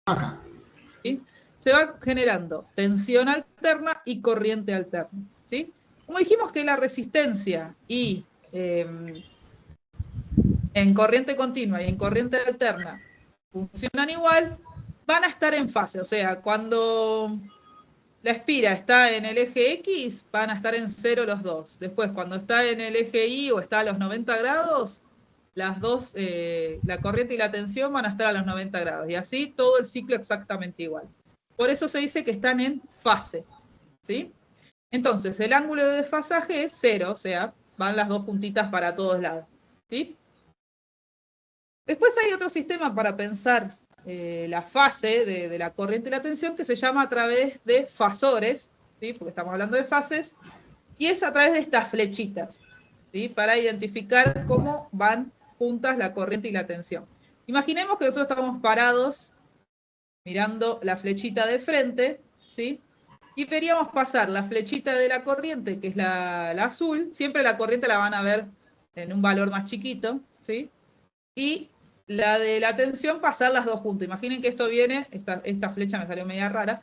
Acá. ¿Sí? Se va generando tensión alterna y corriente alterna. ¿Sí? Como dijimos que la resistencia y en corriente continua y en corriente alterna funcionan igual, van a estar en fase. O sea, cuando la espira está en el eje X, van a estar en cero los dos. Después, cuando está en el eje Y o está a los 90 grados, las dos, la corriente y la tensión van a estar a los 90 grados. Y así todo el ciclo exactamente igual. Por eso se dice que están en fase. ¿Sí? Entonces, el ángulo de desfasaje es cero, o sea, van las dos puntitas para todos lados. ¿Sí? Después hay otro sistema para pensar la fase de la corriente y la tensión que se llama a través de fasores, ¿sí? Porque estamos hablando de fases, y es a través de estas flechitas, ¿sí? Para identificar cómo van juntas la corriente y la tensión. Imaginemos que nosotros estamos parados mirando la flechita de frente, ¿sí? Y veríamos pasar la flechita de la corriente, que es la azul, siempre la corriente la van a ver en un valor más chiquito, ¿sí? Y la de la tensión pasar las dos juntas. Imaginen que esto viene, esta flecha me salió media rara,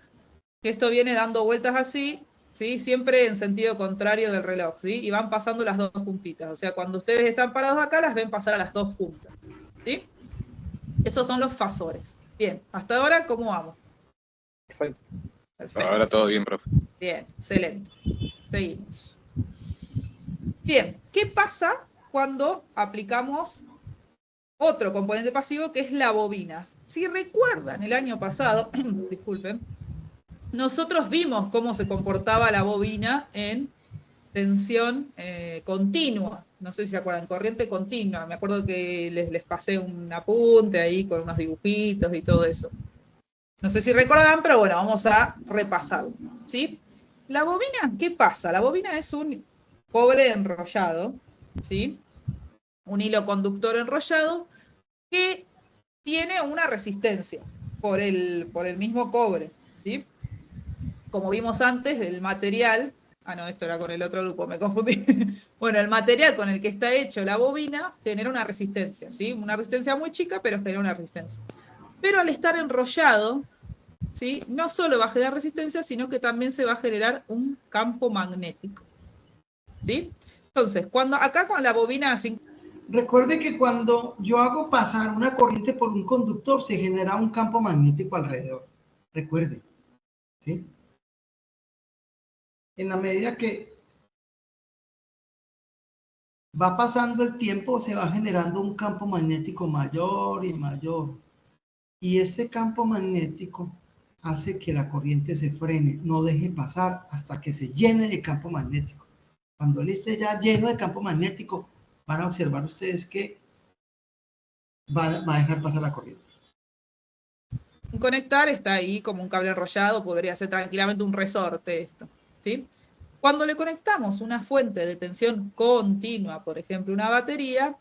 que esto viene dando vueltas así, ¿sí? Siempre en sentido contrario del reloj, ¿sí? Y van pasando las dos juntitas. O sea, cuando ustedes están parados acá, las ven pasar a las dos juntas, ¿sí? Esos son los fasores. Bien, hasta ahora, ¿cómo vamos? Perfecto. Perfecto. Ahora todo bien, profe. Bien, excelente. Seguimos. Bien, ¿qué pasa cuando aplicamos otro componente pasivo que es la bobina? Si recuerdan el año pasado, disculpen, nosotros vimos cómo se comportaba la bobina en tensión continua. No sé si se acuerdan, corriente continua. Me acuerdo que les pasé un apunte ahí con unos dibujitos y todo eso. No sé si recordarán, pero bueno, vamos a repasarlo. ¿Sí? La bobina, ¿qué pasa? La bobina es un cobre enrollado, ¿sí? Un hilo conductor enrollado que tiene una resistencia por el mismo cobre, ¿sí? Como vimos antes, el material, no, esto era con el otro grupo, me confundí. Bueno, el material con el que está hecho la bobina genera una resistencia, ¿sí? Una resistencia muy chica, pero genera una resistencia. Pero al estar enrollado, ¿sí? No solo va a generar resistencia, sino que también se va a generar un campo magnético, ¿sí? Entonces, acá con la bobina sin... Recuerde que cuando yo hago pasar una corriente por un conductor, se genera un campo magnético alrededor. Recuerde, ¿sí? En la medida que va pasando el tiempo, se va generando un campo magnético mayor y mayor. Y este campo magnético hace que la corriente se frene, no deje pasar hasta que se llene de campo magnético. Cuando él esté ya lleno de campo magnético, van a observar ustedes que va a dejar pasar la corriente. Un conectar está ahí como un cable enrollado, podría ser tranquilamente un resorte esto, ¿sí? Cuando le conectamos una fuente de tensión continua, por ejemplo una batería,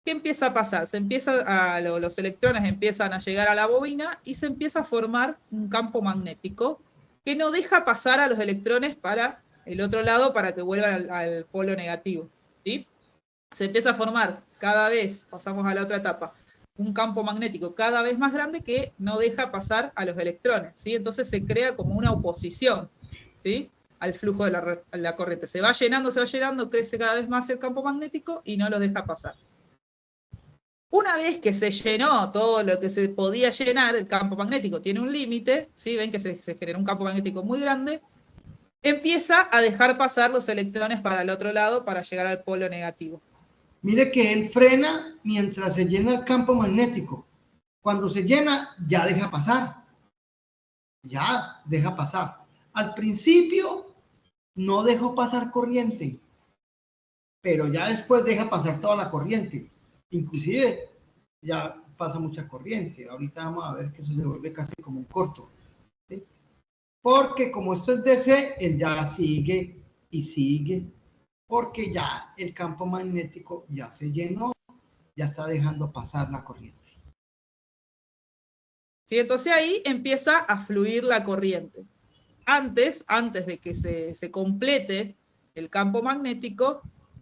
¿qué empieza a pasar? Los electrones empiezan a llegar a la bobina y se empieza a formar un campo magnético que no deja pasar a los electrones para el otro lado para que vuelvan al polo negativo, ¿sí? Se empieza a formar cada vez, pasamos a la otra etapa, un campo magnético cada vez más grande que no deja pasar a los electrones, ¿sí? Entonces se crea como una oposición, ¿sí? Al flujo de la corriente. Se va llenando, crece cada vez más el campo magnético y no los deja pasar. Una vez que se llenó todo lo que se podía llenar, el campo magnético tiene un límite, ¿sí? Ven que se genera un campo magnético muy grande, empieza a dejar pasar los electrones para el otro lado para llegar al polo negativo. Mire que él frena mientras se llena el campo magnético. Cuando se llena, ya deja pasar. Ya deja pasar. Al principio no dejó pasar corriente, pero ya después deja pasar toda la corriente. Inclusive ya pasa mucha corriente. Ahorita vamos a ver que eso se vuelve casi como un corto, ¿sí? Porque como esto es DC, él ya sigue y sigue, porque ya el campo magnético ya se llenó, ya está dejando pasar la corriente. ¿Sí? Entonces ahí empieza a fluir la corriente. Antes de que se complete el campo magnético,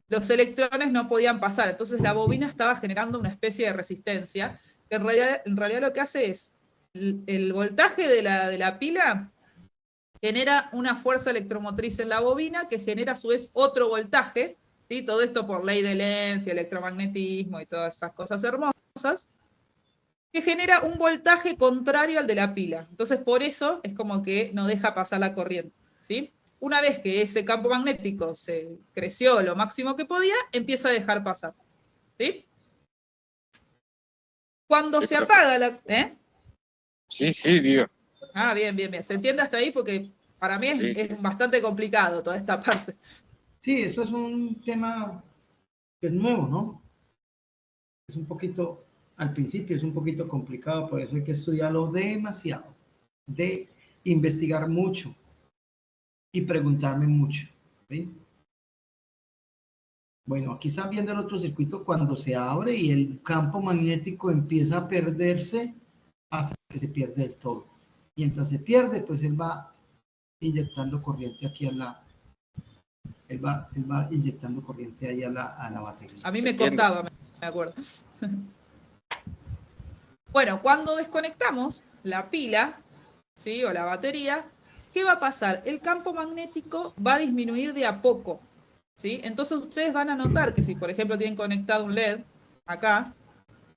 los electrones no podían pasar. Entonces la bobina estaba generando una especie de resistencia, que en realidad lo que hace es el voltaje de la pila genera una fuerza electromotriz en la bobina que genera a su vez otro voltaje, ¿sí? Todo esto por ley de Lenz y electromagnetismo y todas esas cosas hermosas, que genera un voltaje contrario al de la pila. Entonces, por eso es como que no deja pasar la corriente, ¿sí? Una vez que ese campo magnético se creció lo máximo que podía, empieza a dejar pasar, ¿sí? Cuando Sí, se profe. apaga la... Sí, digo. Ah, bien. ¿Se entiende hasta ahí? Porque para mí Sí. es bastante complicado toda esta parte. Sí, esto es un tema que es nuevo, ¿no? Es un poquito, al principio es un poquito complicado, por eso hay que estudiarlo demasiado, de investigar mucho y preguntarme mucho, ¿sí? Bueno, aquí están viendo el otro circuito cuando se abre y el campo magnético empieza a perderse hasta que se pierde del todo. Y mientras se pierde, pues él va inyectando corriente aquí él va inyectando corriente ahí a la batería. A mí Se me entiende. costaba, me acuerdo. Bueno, cuando desconectamos la pila, ¿sí? O la batería, ¿qué va a pasar? El campo magnético va a disminuir de a poco, ¿sí? Entonces ustedes van a notar que si, por ejemplo, tienen conectado un LED acá,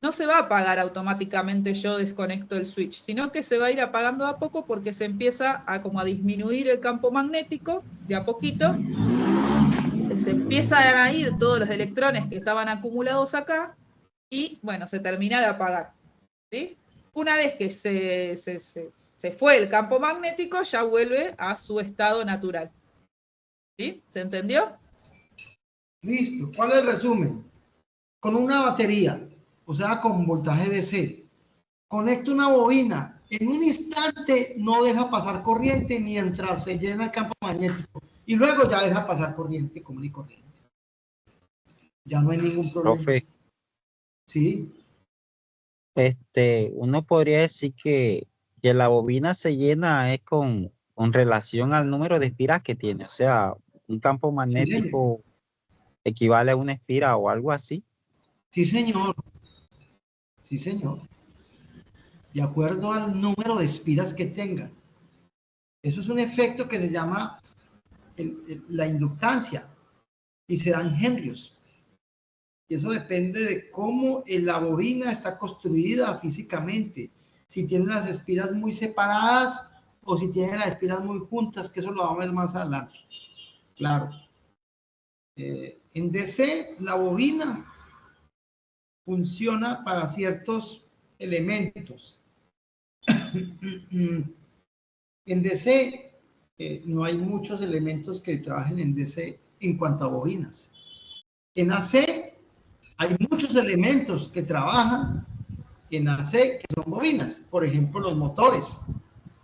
no se va a apagar automáticamente yo desconecto el switch, sino que se va a ir apagando de a poco porque se empieza a como a disminuir el campo magnético de a poquito, se empiezan a ir todos los electrones que estaban acumulados acá y, bueno, se termina de apagar, ¿sí? Una vez que se fue el campo magnético, ya vuelve a su estado natural, ¿sí? ¿Se entendió? Listo. ¿Cuál es el resumen? Con una batería, o sea, con voltaje DC, conecto una bobina. En un instante no deja pasar corriente mientras se llena el campo magnético. Y luego ya deja pasar corriente común y corriente. Ya no hay ningún problema. Profe, Sí, uno podría decir que la bobina se llena es con relación al número de espiras que tiene. O sea, un campo sí, señor. magnético equivale a una espira o algo así. Sí, señor. Sí, señor. De acuerdo al número de espiras que tenga. Eso es un efecto que se llama la inductancia y se da en henrios. Y eso depende de cómo la bobina está construida físicamente. Si tiene las espiras muy separadas o si tiene las espiras muy juntas, que eso lo vamos a ver más adelante. Claro. En DC, la bobina funciona para ciertos elementos. En DC no hay muchos elementos que trabajen en DC en cuanto a bobinas. En AC hay muchos elementos que trabajan en AC que son bobinas. Por ejemplo, los motores,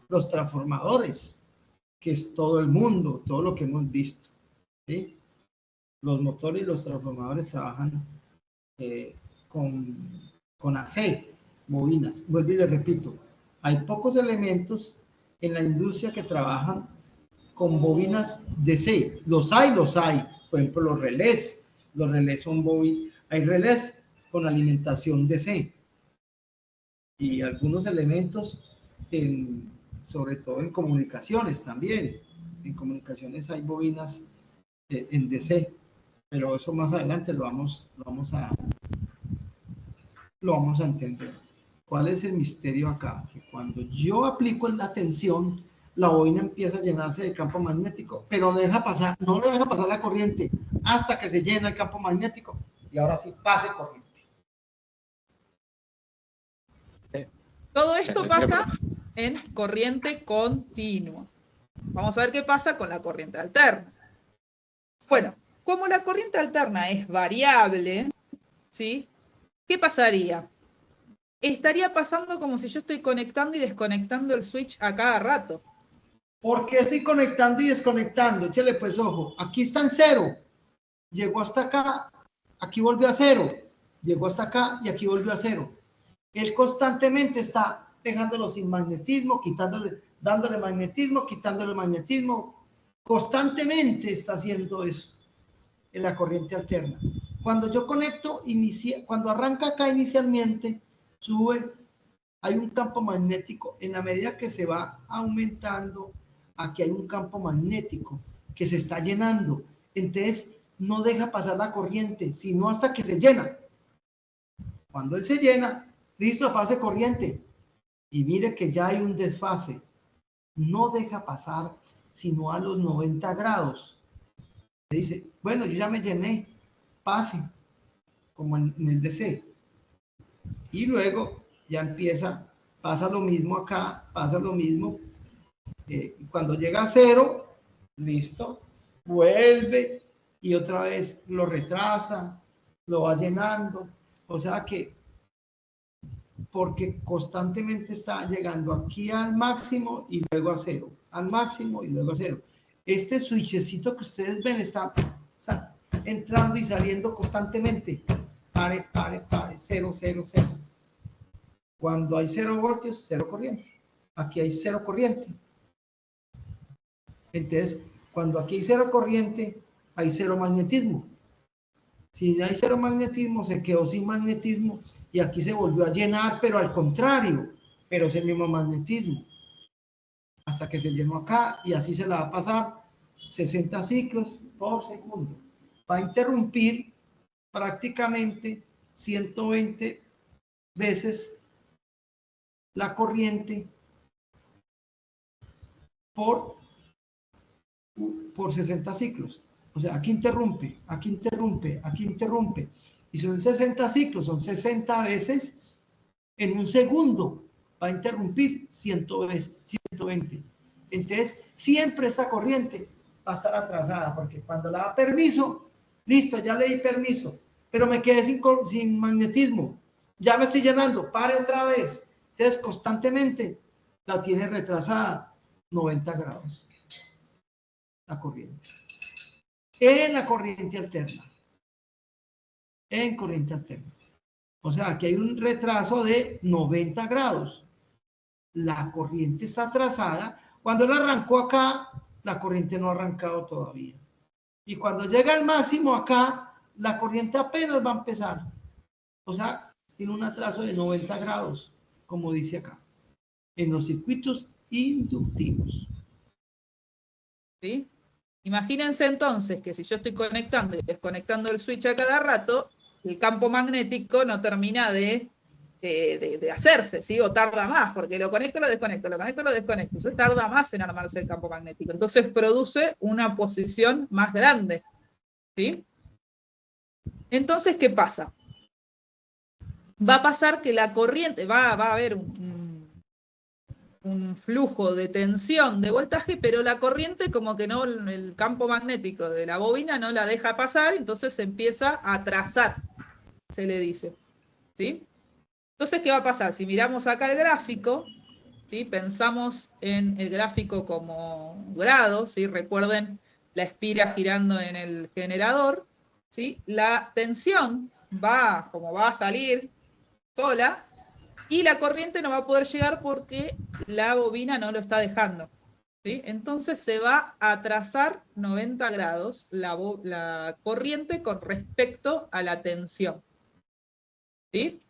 los transformadores, que es todo el mundo, todo lo que hemos visto, ¿sí? Los motores y los transformadores trabajan con AC, bobinas. Vuelvo y le repito, hay pocos elementos en la industria que trabajan con bobinas DC. Los hay. Por ejemplo, los relés. Los relés son bobinas. Hay relés con alimentación DC. Y algunos elementos, sobre todo en comunicaciones también. En comunicaciones hay bobinas en DC. Pero eso más adelante lo vamos a entender. ¿Cuál es el misterio acá? Que cuando yo aplico la tensión, la bobina empieza a llenarse de campo magnético, pero no deja pasar la corriente hasta que se llena el campo magnético y ahora sí pase corriente. Todo esto pasa en corriente continua. Vamos a ver qué pasa con la corriente alterna. Bueno, como la corriente alterna es variable, ¿sí? ¿Qué pasaría? Estaría pasando como si yo estoy conectando y desconectando el switch a cada rato. ¿Por qué estoy conectando y desconectando? Échale pues ojo. Aquí está en cero. Llegó hasta acá. Aquí volvió a cero. Llegó hasta acá y aquí volvió a cero. Él constantemente está dejándolo sin magnetismo, dándole magnetismo, quitándole magnetismo. Constantemente está haciendo eso en la corriente alterna. Cuando yo conecto, cuando arranca acá inicialmente, sube hay un campo magnético. En la medida que se va aumentando, aquí hay un campo magnético que se está llenando. Entonces, no deja pasar la corriente, sino hasta que se llena. Cuando él se llena, listo, pase corriente. Y mire que ya hay un desfase. No deja pasar sino a los 90 grados. Dice, bueno, yo ya me llené, pase, como en el DC. Y luego ya empieza, pasa lo mismo acá, pasa lo mismo. Cuando llega a cero, listo, vuelve y otra vez lo retrasa, lo va llenando. O sea que, porque constantemente está llegando aquí al máximo y luego a cero, al máximo y luego a cero. Este switchecito que ustedes ven está entrando y saliendo constantemente. Pare, pare, pare, cero, cero, cero. Cuando hay 0 voltios, 0 corriente. Aquí hay 0 corriente. Entonces, cuando aquí hay 0 corriente, hay 0 magnetismo. Si hay 0 magnetismo, se quedó sin magnetismo y aquí se volvió a llenar, pero al contrario, pero es el mismo magnetismo. Hasta que se llenó acá y así se la va a pasar 60 ciclos por segundo. Va a interrumpir prácticamente 120 veces la corriente por 60 ciclos. O sea, aquí interrumpe, aquí interrumpe, aquí interrumpe. Y son 60 ciclos, son 60 veces en un segundo. Va a interrumpir 120. Entonces, siempre esta corriente va a estar atrasada, porque cuando le da permiso, listo, ya le di permiso, pero me quedé sin magnetismo. Ya me estoy llenando, pare otra vez. Entonces, constantemente la tiene retrasada 90 grados. La corriente. En la corriente alterna. En corriente alterna. O sea, aquí hay un retraso de 90 grados. La corriente está atrasada. Cuando él arrancó acá, la corriente no ha arrancado todavía. Y cuando llega al máximo acá, la corriente apenas va a empezar. O sea, tiene un atraso de 90 grados, como dice acá, en los circuitos inductivos. ¿Sí? Imagínense entonces que si yo estoy conectando y desconectando el switch a cada rato, el campo magnético no termina de hacerse, ¿sí? O tarda más, porque lo conecto, lo desconecto, lo conecto, lo desconecto. Eso tarda más en armarse el campo magnético. Entonces produce una posición más grande, ¿sí? Entonces, ¿qué pasa? Va a pasar que la corriente, va a haber un flujo de tensión, de voltaje, pero la corriente como que no, el campo magnético de la bobina no la deja pasar, entonces se empieza a atrasar, se le dice, ¿sí? Entonces, ¿qué va a pasar? Si miramos acá el gráfico, ¿sí? Pensamos en el gráfico como grados, ¿sí? Recuerden la espira girando en el generador, ¿sí? La tensión como va a salir sola, y la corriente no va a poder llegar porque la bobina no lo está dejando, ¿sí? Entonces se va a atrasar 90 grados la corriente con respecto a la tensión, ¿sí?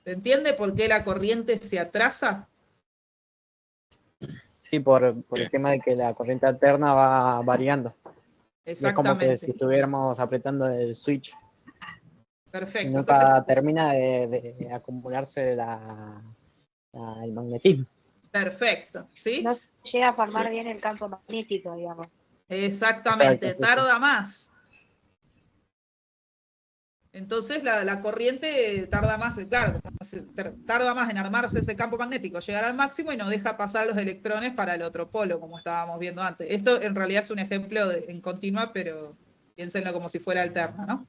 ¿Se entiende por qué la corriente se atrasa? Sí, por el tema de que la corriente alterna va variando. Es como que si estuviéramos apretando el switch. Perfecto. Y nunca entonces, termina de acumularse el magnetismo. Perfecto, ¿sí? No llega a formar bien el campo magnético, digamos. Exactamente, Exacto, tarda más. Entonces la corriente tarda más, claro, tarda más en armarse ese campo magnético, llegar al máximo y no deja pasar los electrones para el otro polo, como estábamos viendo antes. Esto en realidad es un ejemplo en continua, pero piénsenlo como si fuera alterna, ¿no?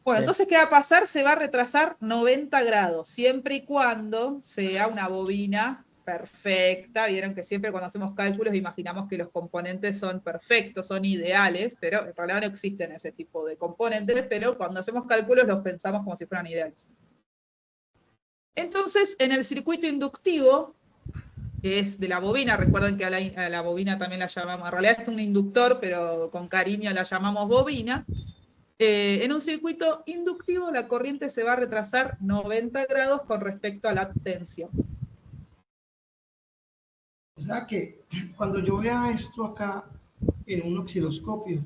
Bueno, entonces, ¿qué va a pasar? Se va a retrasar 90 grados, siempre y cuando sea una bobina perfecta. Vieron que siempre cuando hacemos cálculos imaginamos que los componentes son perfectos, son ideales, pero en realidad no existen ese tipo de componentes, pero cuando hacemos cálculos los pensamos como si fueran ideales. Entonces, en el circuito inductivo, que es de la bobina, recuerden que a la bobina también la llamamos, en realidad es un inductor, pero con cariño la llamamos bobina. En un circuito inductivo la corriente se va a retrasar 90 grados con respecto a la tensión. O sea que cuando yo vea esto acá en un osciloscopio,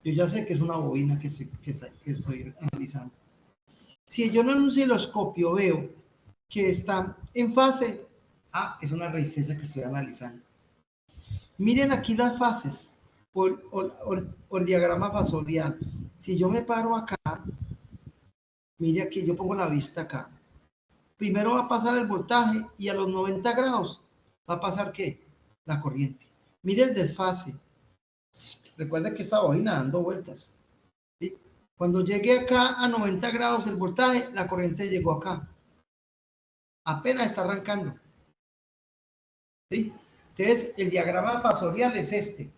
yo ya sé que es una bobina que estoy analizando. Si yo en un osciloscopio veo que está en fase, es una resistencia que estoy analizando. Miren aquí las fases o el diagrama fasorial. Si yo me paro acá, mire aquí, yo pongo la vista acá. Primero va a pasar el voltaje y a los 90 grados va a pasar ¿qué? La corriente. Mire el desfase. Recuerda que esta bobina dando vueltas. ¿Sí? Cuando llegue acá a 90 grados el voltaje, la corriente llegó acá. Apenas está arrancando. ¿Sí? Entonces, el diagrama fasorial es este.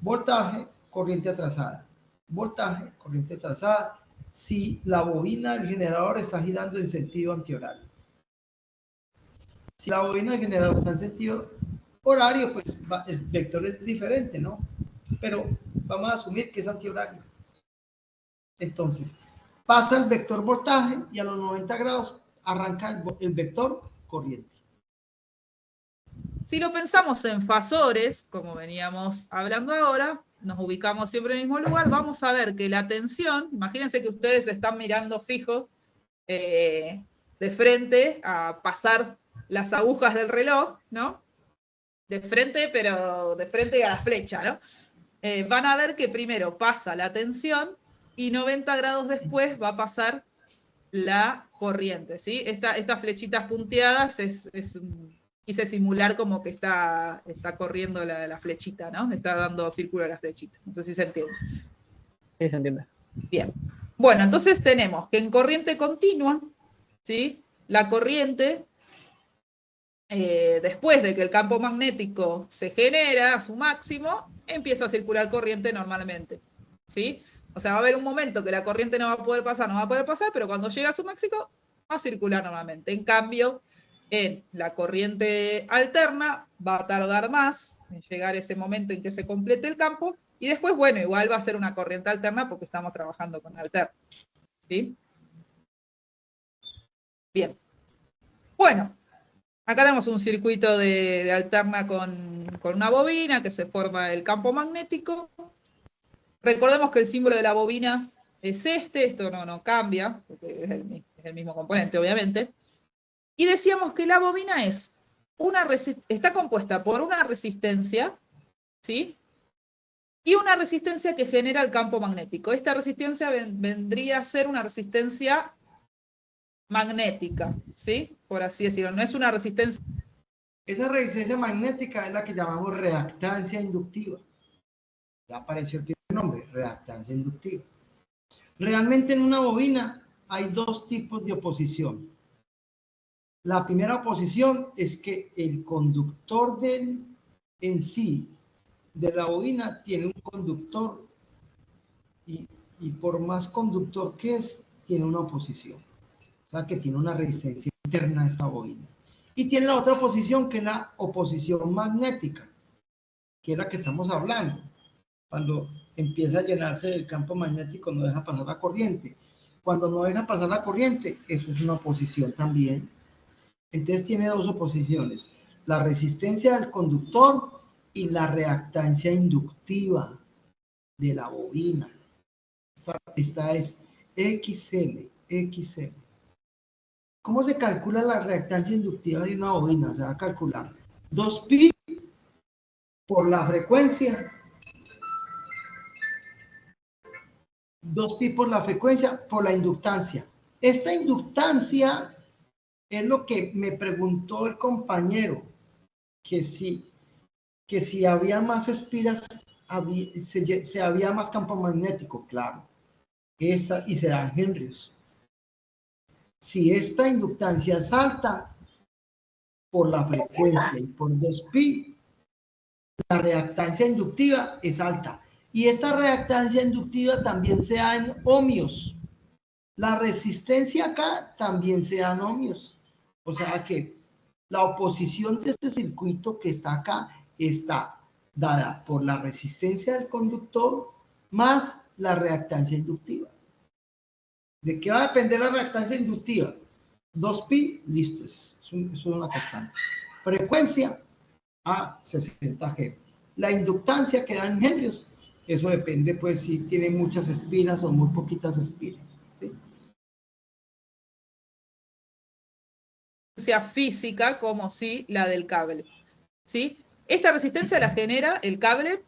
Voltaje, corriente atrasada. Voltaje, corriente atrasada. Si la bobina del generador está girando en sentido antihorario. Si la bobina del generador está en sentido horario, pues el vector es diferente, ¿no? Pero vamos a asumir que es antihorario. Entonces, pasa el vector voltaje y a los 90 grados arranca el vector corriente. Si lo pensamos en fasores, como veníamos hablando ahora, nos ubicamos siempre en el mismo lugar, vamos a ver que la tensión, imagínense que ustedes están mirando fijos de frente a pasar las agujas del reloj, ¿no? De frente, pero de frente a la flecha, ¿no? Van a ver que primero pasa la tensión y 90 grados después va a pasar la corriente, ¿sí? Estas flechitas punteadas quise simular como que está corriendo la flechita, ¿no? Está dando círculo a la flechita. No sé si se entiende. Sí, se entiende. Bien. Bueno, entonces tenemos que en corriente continua, ¿sí? La corriente, después de que el campo magnético se genera a su máximo, empieza a circular corriente normalmente, ¿sí? O sea, va a haber un momento que la corriente no va a poder pasar, pero cuando llega a su máximo, va a circular normalmente. En cambio, en la corriente alterna va a tardar más en llegar ese momento en que se complete el campo, y después, bueno, igual va a ser una corriente alterna porque estamos trabajando con alterna, ¿sí? Bien. Bueno, acá tenemos un circuito de alterna con una bobina que se forma el campo magnético. Recordemos que el símbolo de la bobina es esto no cambia, porque es el mismo componente, obviamente. Y decíamos que la bobina está compuesta por una resistencia, ¿sí? Y una resistencia que genera el campo magnético. Esta resistencia vendría a ser una resistencia magnética, ¿sí? Por así decirlo, no es una resistencia. Esa resistencia magnética es la que llamamos reactancia inductiva. Ya apareció el primer nombre, reactancia inductiva. Realmente en una bobina hay dos tipos de oposición. La primera oposición es que el conductor en sí de la bobina tiene un conductor y por más conductor que es, tiene una oposición. O sea que tiene una resistencia interna a esta bobina. Y tiene la otra oposición que es la oposición magnética, que es la que estamos hablando. Cuando empieza a llenarse el campo magnético no deja pasar la corriente. Cuando no deja pasar la corriente, eso es una oposición también. Entonces tiene dos oposiciones, la resistencia del conductor y la reactancia inductiva de la bobina. Esta es XL. ¿Cómo se calcula la reactancia inductiva de una bobina? Se va a calcular 2pi por la frecuencia, 2pi por la frecuencia, por la inductancia. Esta inductancia es lo que me preguntó el compañero, que si había más espiras, había más campo magnético, claro. Y se dan henrios. Si esta inductancia es alta, por la frecuencia y por 2pi, la reactancia inductiva es alta. Y esta reactancia inductiva también se da en ohmios. La resistencia acá también se da en ohmios. O sea que la oposición de este circuito que está acá está dada por la resistencia del conductor más la reactancia inductiva. ¿De qué va a depender la reactancia inductiva? 2pi, listo, es una constante. Frecuencia a 60 Hz. La inductancia que da en Henrios, eso depende pues si tiene muchas espinas o muy poquitas espinas, ¿sí? Física como si la del cable, ¿sí? Esta resistencia la genera el cable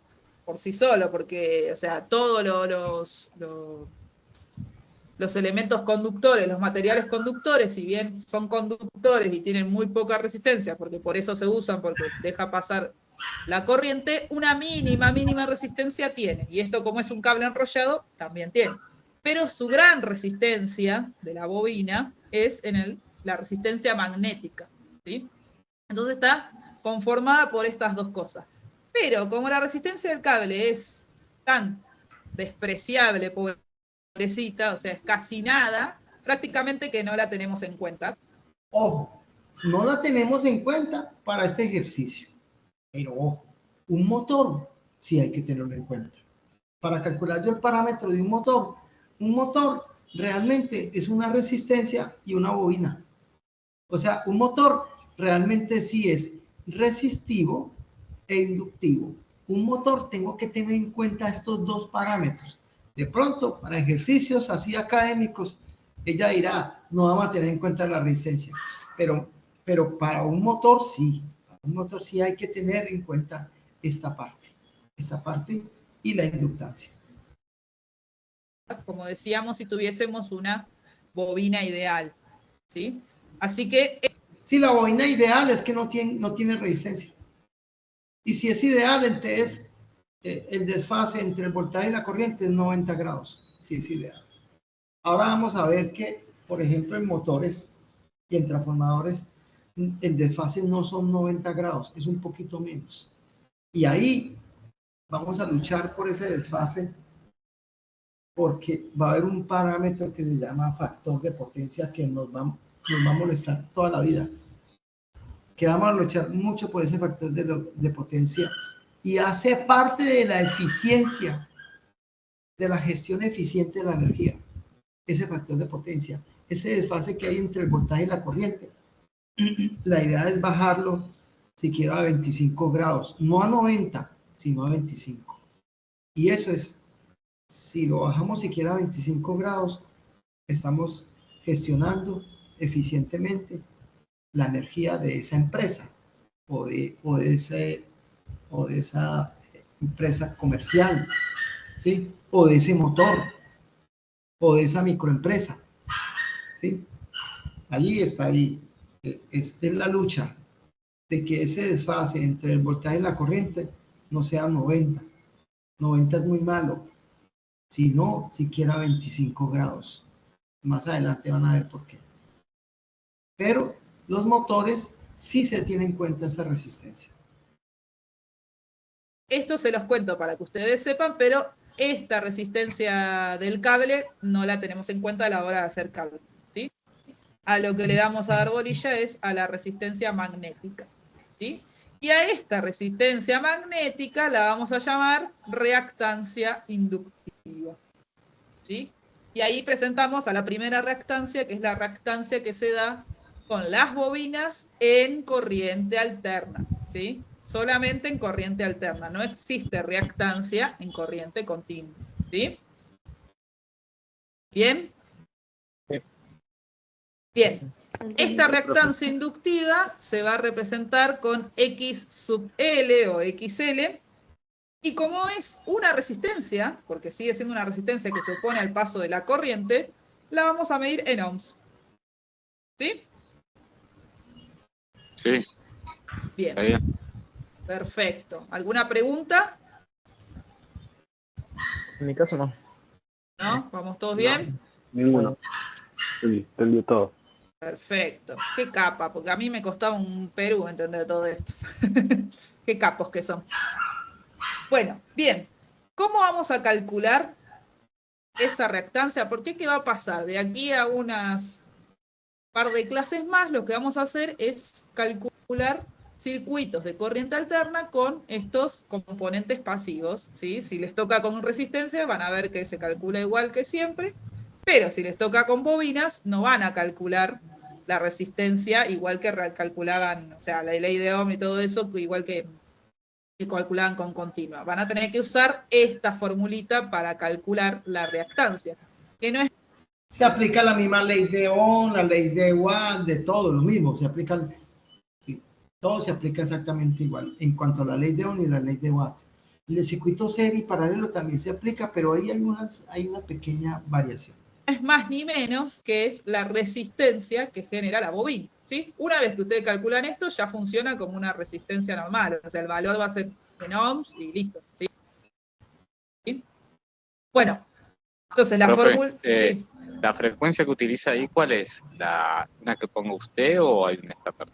por sí solo, porque, o sea, todos los elementos conductores, los materiales conductores, si bien son conductores y tienen muy poca resistencia, porque por eso se usan, porque deja pasar la corriente, una mínima resistencia tiene. Y esto, como es un cable enrollado, también tiene. Pero su gran resistencia de la bobina es en la resistencia magnética, ¿sí? Entonces está conformada por estas dos cosas. Pero como la resistencia del cable es tan despreciable, pobrecita, o sea, es casi nada, prácticamente que no la tenemos en cuenta. Ojo, no la tenemos en cuenta para este ejercicio. Pero ojo, un motor sí hay que tenerlo en cuenta. Para calcular yo el parámetro de un motor realmente es una resistencia y una bobina. O sea, un motor realmente sí es resistivo e inductivo. Un motor tengo que tener en cuenta estos dos parámetros. De pronto, para ejercicios así académicos, ella dirá, no vamos a tener en cuenta la resistencia. Pero para un motor sí. Para un motor sí hay que tener en cuenta esta parte y la inductancia. Como decíamos, si tuviésemos una bobina ideal, ¿sí? Así que... Si la bobina ideal es que no tiene resistencia. Y si es ideal, entonces el desfase entre el voltaje y la corriente es 90 grados. Sí, es ideal. Ahora vamos a ver que, por ejemplo, en motores y en transformadores, el desfase no son 90 grados, es un poquito menos. Y ahí vamos a luchar por ese desfase porque va a haber un parámetro que se llama factor de potencia que nos va a molestar toda la vida. Que vamos a luchar mucho por ese factor de potencia y hace parte de la eficiencia, de la gestión eficiente de la energía, ese factor de potencia, ese desfase que hay entre el voltaje y la corriente. La idea es bajarlo siquiera a 25 grados, no a 90, sino a 25. Y eso es, si lo bajamos siquiera a 25 grados, estamos gestionando eficientemente la energía de esa empresa o de esa empresa comercial, ¿sí? O de ese motor o de esa microempresa, ¿sí? Allí está, es la lucha de que ese desfase entre el voltaje y la corriente no sea 90. 90 es muy malo, sino siquiera 25 grados. Más adelante van a ver por qué. Pero los motores sí se tienen en cuenta esta resistencia. Esto se los cuento para que ustedes sepan, pero esta resistencia del cable no la tenemos en cuenta a la hora de hacer cable, ¿sí? A lo que le damos a dar bolilla es a la resistencia magnética, ¿sí? Y a esta resistencia magnética la vamos a llamar reactancia inductiva, ¿sí? Y ahí presentamos a la primera reactancia, que es la reactancia que se da con las bobinas en corriente alterna, ¿sí? Solamente en corriente alterna, no existe reactancia en corriente continua, ¿sí? ¿Bien? Sí. Bien. Esta reactancia inductiva se va a representar con X sub L o XL, y como es una resistencia, porque sigue siendo una resistencia que se opone al paso de la corriente, la vamos a medir en ohms. ¿Sí? Sí. Bien. Está bien. Perfecto. ¿Alguna pregunta? En mi caso no. ¿No? ¿Vamos todos bien? Ninguno. Sí, entendió todo. Perfecto. Qué capa, porque a mí me costaba un Perú entender todo esto. Qué capos que son. Bueno, bien. ¿Cómo vamos a calcular esa reactancia? Porque ¿qué va a pasar? De aquí a unas par de clases más, lo que vamos a hacer es calcular circuitos de corriente alterna con estos componentes pasivos, ¿sí? Si les toca con resistencia, van a ver que se calcula igual que siempre, pero si les toca con bobinas, no van a calcular la resistencia igual que calculaban, o sea, la ley de Ohm y todo eso, igual que calculaban con continua. Van a tener que usar esta formulita para calcular la reactancia, que no es... Se aplica la misma ley de Ohm, la ley de Watt, de todo, lo mismo, se aplica, sí, todo se aplica exactamente igual, en cuanto a la ley de Ohm y la ley de Watt. El circuito serie y paralelo también se aplica, pero ahí hay una pequeña variación. Es más ni menos que es la resistencia que genera la bobina, ¿sí? Una vez que ustedes calculan esto, ya funciona como una resistencia normal, o sea, el valor va a ser en ohms y listo, ¿sí? ¿Sí? Bueno, entonces la fórmula... sí. ¿La frecuencia que utiliza ahí cuál es? ¿Una que ponga usted o hay una estándar?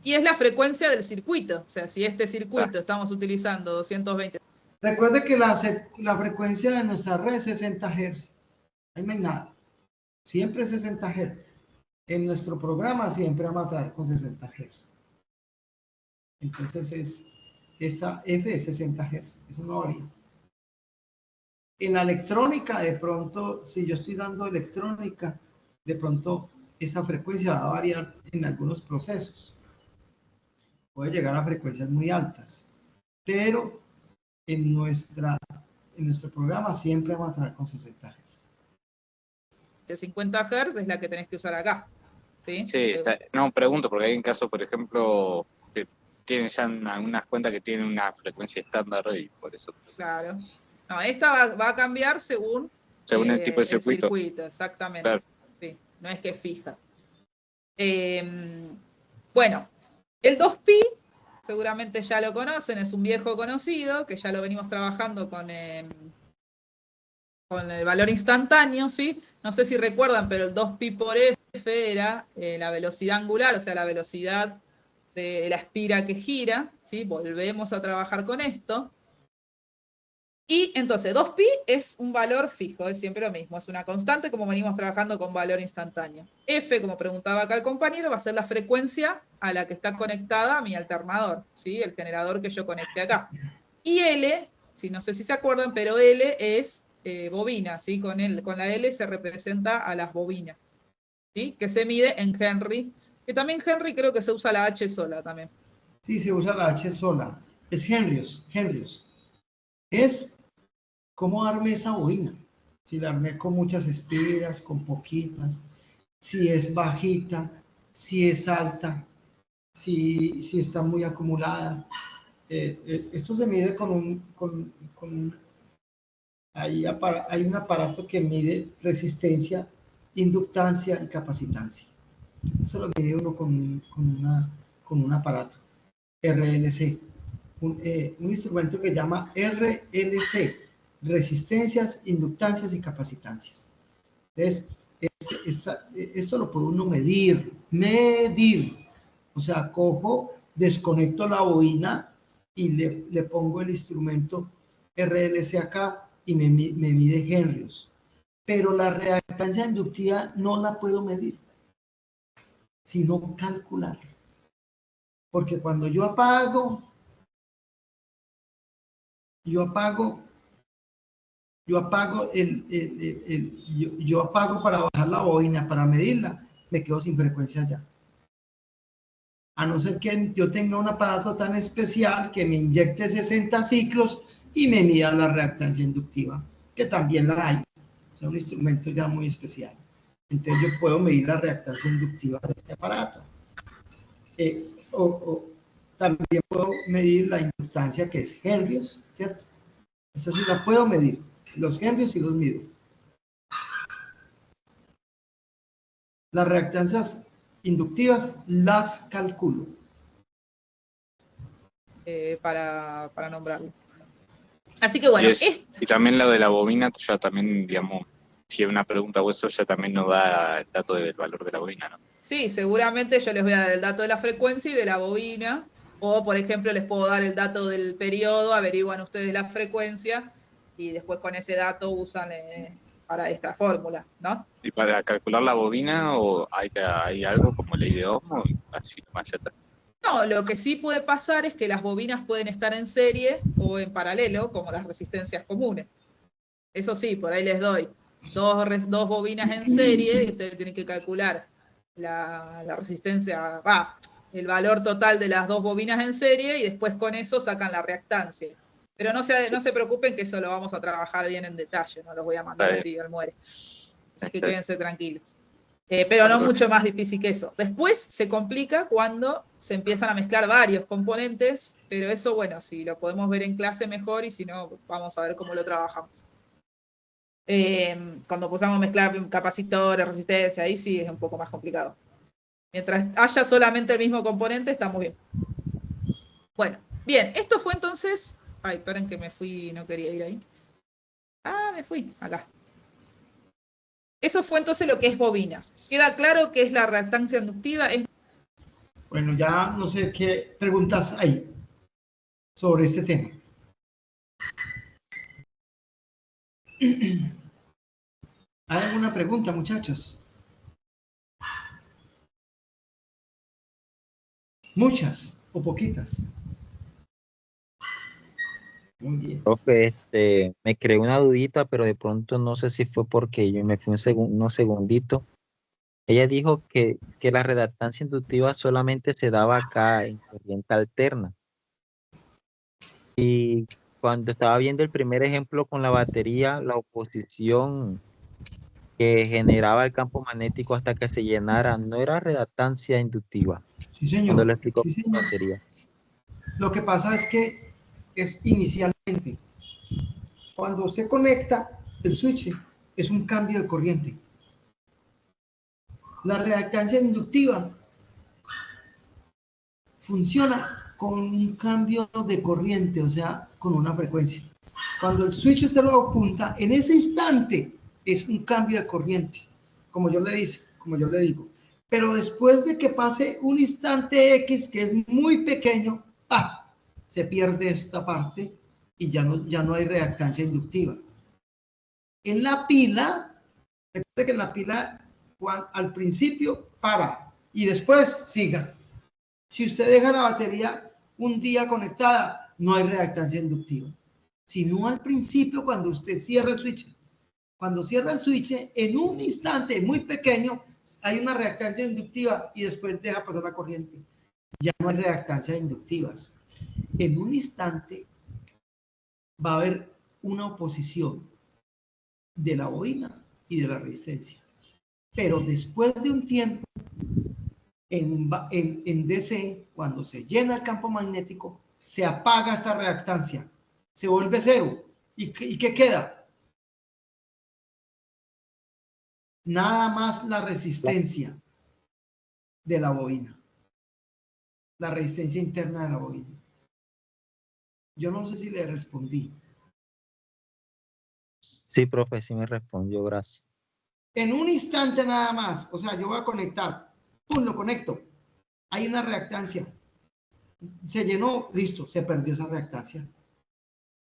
Y es la frecuencia del circuito, o sea, si este circuito estamos utilizando 220... Recuerde que la frecuencia de nuestra red es 60 Hz. Ahí no hay nada. Siempre 60 Hz. En nuestro programa siempre vamos a traer con 60 Hz. Entonces esta F es 60 Hz. Eso no varía. En la electrónica, de pronto, si yo estoy dando electrónica, de pronto esa frecuencia va a variar en algunos procesos. Puede llegar a frecuencias muy altas. Pero en nuestro programa siempre vamos a traer con 60 Hz. De 50 Hz es la que tenés que usar acá. Sí, no, pregunto, porque hay un caso, por ejemplo, que tienen ya algunas cuentas que tienen una frecuencia estándar y por eso. Claro. No, esta va a cambiar según el tipo de circuito. El circuito, exactamente. Claro. Sí, no es que es fija. Bueno, el 2pi, seguramente ya lo conocen, es un viejo conocido, que ya lo venimos trabajando con el valor instantáneo, ¿sí? No sé si recuerdan, pero el 2pi por f era la velocidad angular, o sea, la velocidad de la espira que gira, ¿sí? Volvemos a trabajar con esto. Y entonces 2pi es un valor fijo, es siempre lo mismo, es una constante como venimos trabajando con valor instantáneo. F, como preguntaba acá el compañero, va a ser la frecuencia a la que está conectada mi alternador, ¿sí? El generador que yo conecté acá. Y L, no sé si se acuerdan, pero L es bobina, ¿sí? Con la L se representa a las bobinas, ¿sí? Que se mide en Henry, que también Henry creo que se usa la H sola también. Sí, se usa la H sola. Es Henryos. Es cómo armé esa bobina. Si la armé con muchas espiras, con poquitas, si es bajita, si es alta, si está muy acumulada. Esto se mide hay un aparato que mide resistencia, inductancia y capacitancia. Eso lo mide uno con un aparato. RLC. Un instrumento que llama RLC, resistencias, inductancias y capacitancias. Entonces, esto lo puede uno medir. O sea, cojo, desconecto la bobina y le pongo el instrumento RLC acá y me mide Henryos. Pero la reactancia inductiva no la puedo medir, sino calcular. Porque cuando yo apago para bajar la bobina, para medirla, me quedo sin frecuencia ya. A no ser que yo tenga un aparato tan especial que me inyecte 60 ciclos y me mida la reactancia inductiva, que también la hay. O sea, un instrumento ya muy especial. Entonces yo puedo medir la reactancia inductiva de este aparato. También puedo medir la inductancia, que es Henryos, ¿cierto? Eso sí la puedo medir. Los Henryos sí los mido. Las reactancias inductivas las calculo. Para nombrarlo. Así que bueno. Y también lo de la bobina, ya también, digamos, si hay una pregunta o eso, ya también nos da el dato del valor de la bobina, ¿no? Sí, seguramente yo les voy a dar el dato de la frecuencia y de la bobina, o por ejemplo les puedo dar el dato del periodo, averiguan ustedes la frecuencia y después con ese dato usan para esta fórmula, ¿no? ¿Y para calcular la bobina o hay algo como ley de Ohm o así nomás ya está? No, lo que sí puede pasar es que las bobinas pueden estar en serie o en paralelo, como las resistencias comunes. Eso sí, por ahí les doy dos bobinas en serie y ustedes tienen que calcular la resistencia, el valor total de las dos bobinas en serie y después con eso sacan la reactancia. Pero no se preocupen que eso lo vamos a trabajar bien en detalle, no los voy a mandar así al muere. Así que quédense tranquilos. Pero no mucho más difícil que eso. Después se complica cuando se empiezan a mezclar varios componentes, pero eso, bueno, si lo podemos ver en clase mejor y si no, vamos a ver cómo lo trabajamos. Cuando empezamos a mezclar capacitores, resistencia, ahí sí es un poco más complicado. Mientras haya solamente el mismo componente, está muy bien. Bueno, bien, esto fue entonces... Ay, esperen que me fui, no quería ir ahí. Me fui, acá. Eso fue entonces lo que es bobina. ¿Queda claro qué es la reactancia inductiva? Bueno, ya no sé qué preguntas hay sobre este tema. ¿Hay alguna pregunta, muchachos? ¿Muchas o poquitas? Muy bien. Profe, me creé una dudita, pero de pronto no sé si fue porque yo me fui unos segunditos. Ella dijo que la redactancia inductiva solamente se daba acá en corriente alterna. Y cuando estaba viendo el primer ejemplo con la batería, la oposición que generaba el campo magnético hasta que se llenara no era redactancia inductiva. Sí, señor. Cuando lo explicó Sí, con la señor. batería. Lo que pasa es que es inicialmente. Cuando se conecta el switch, es un cambio de corriente. La reactancia inductiva funciona con un cambio de corriente, o sea, con una frecuencia. Cuando el switch se lo apunta, en ese instante es un cambio de corriente, como yo le digo. Pero después de que pase un instante X, que es muy pequeño, se pierde esta parte y ya no hay reactancia inductiva. En la pila, recuerde que en la pila al principio para y después siga. Si usted deja la batería un día conectada, no hay reactancia inductiva. Sino al principio, cuando usted cierra el switch. Cuando cierra el switch, en un instante muy pequeño, hay una reactancia inductiva y después deja pasar la corriente. Ya no hay reactancias inductivas. En un instante va a haber una oposición de la bobina y de la resistencia. Pero después de un tiempo, en DC, cuando se llena el campo magnético, se apaga esa reactancia, se vuelve cero. ¿Y qué queda? Nada más la resistencia de la bobina, la resistencia interna de la bobina. Yo no sé si le respondí. Sí, profe, sí me respondió, gracias. En un instante nada más, o sea, yo voy a conectar, ¡pum!, lo conecto. Hay una reactancia. Se llenó, listo, se perdió esa reactancia.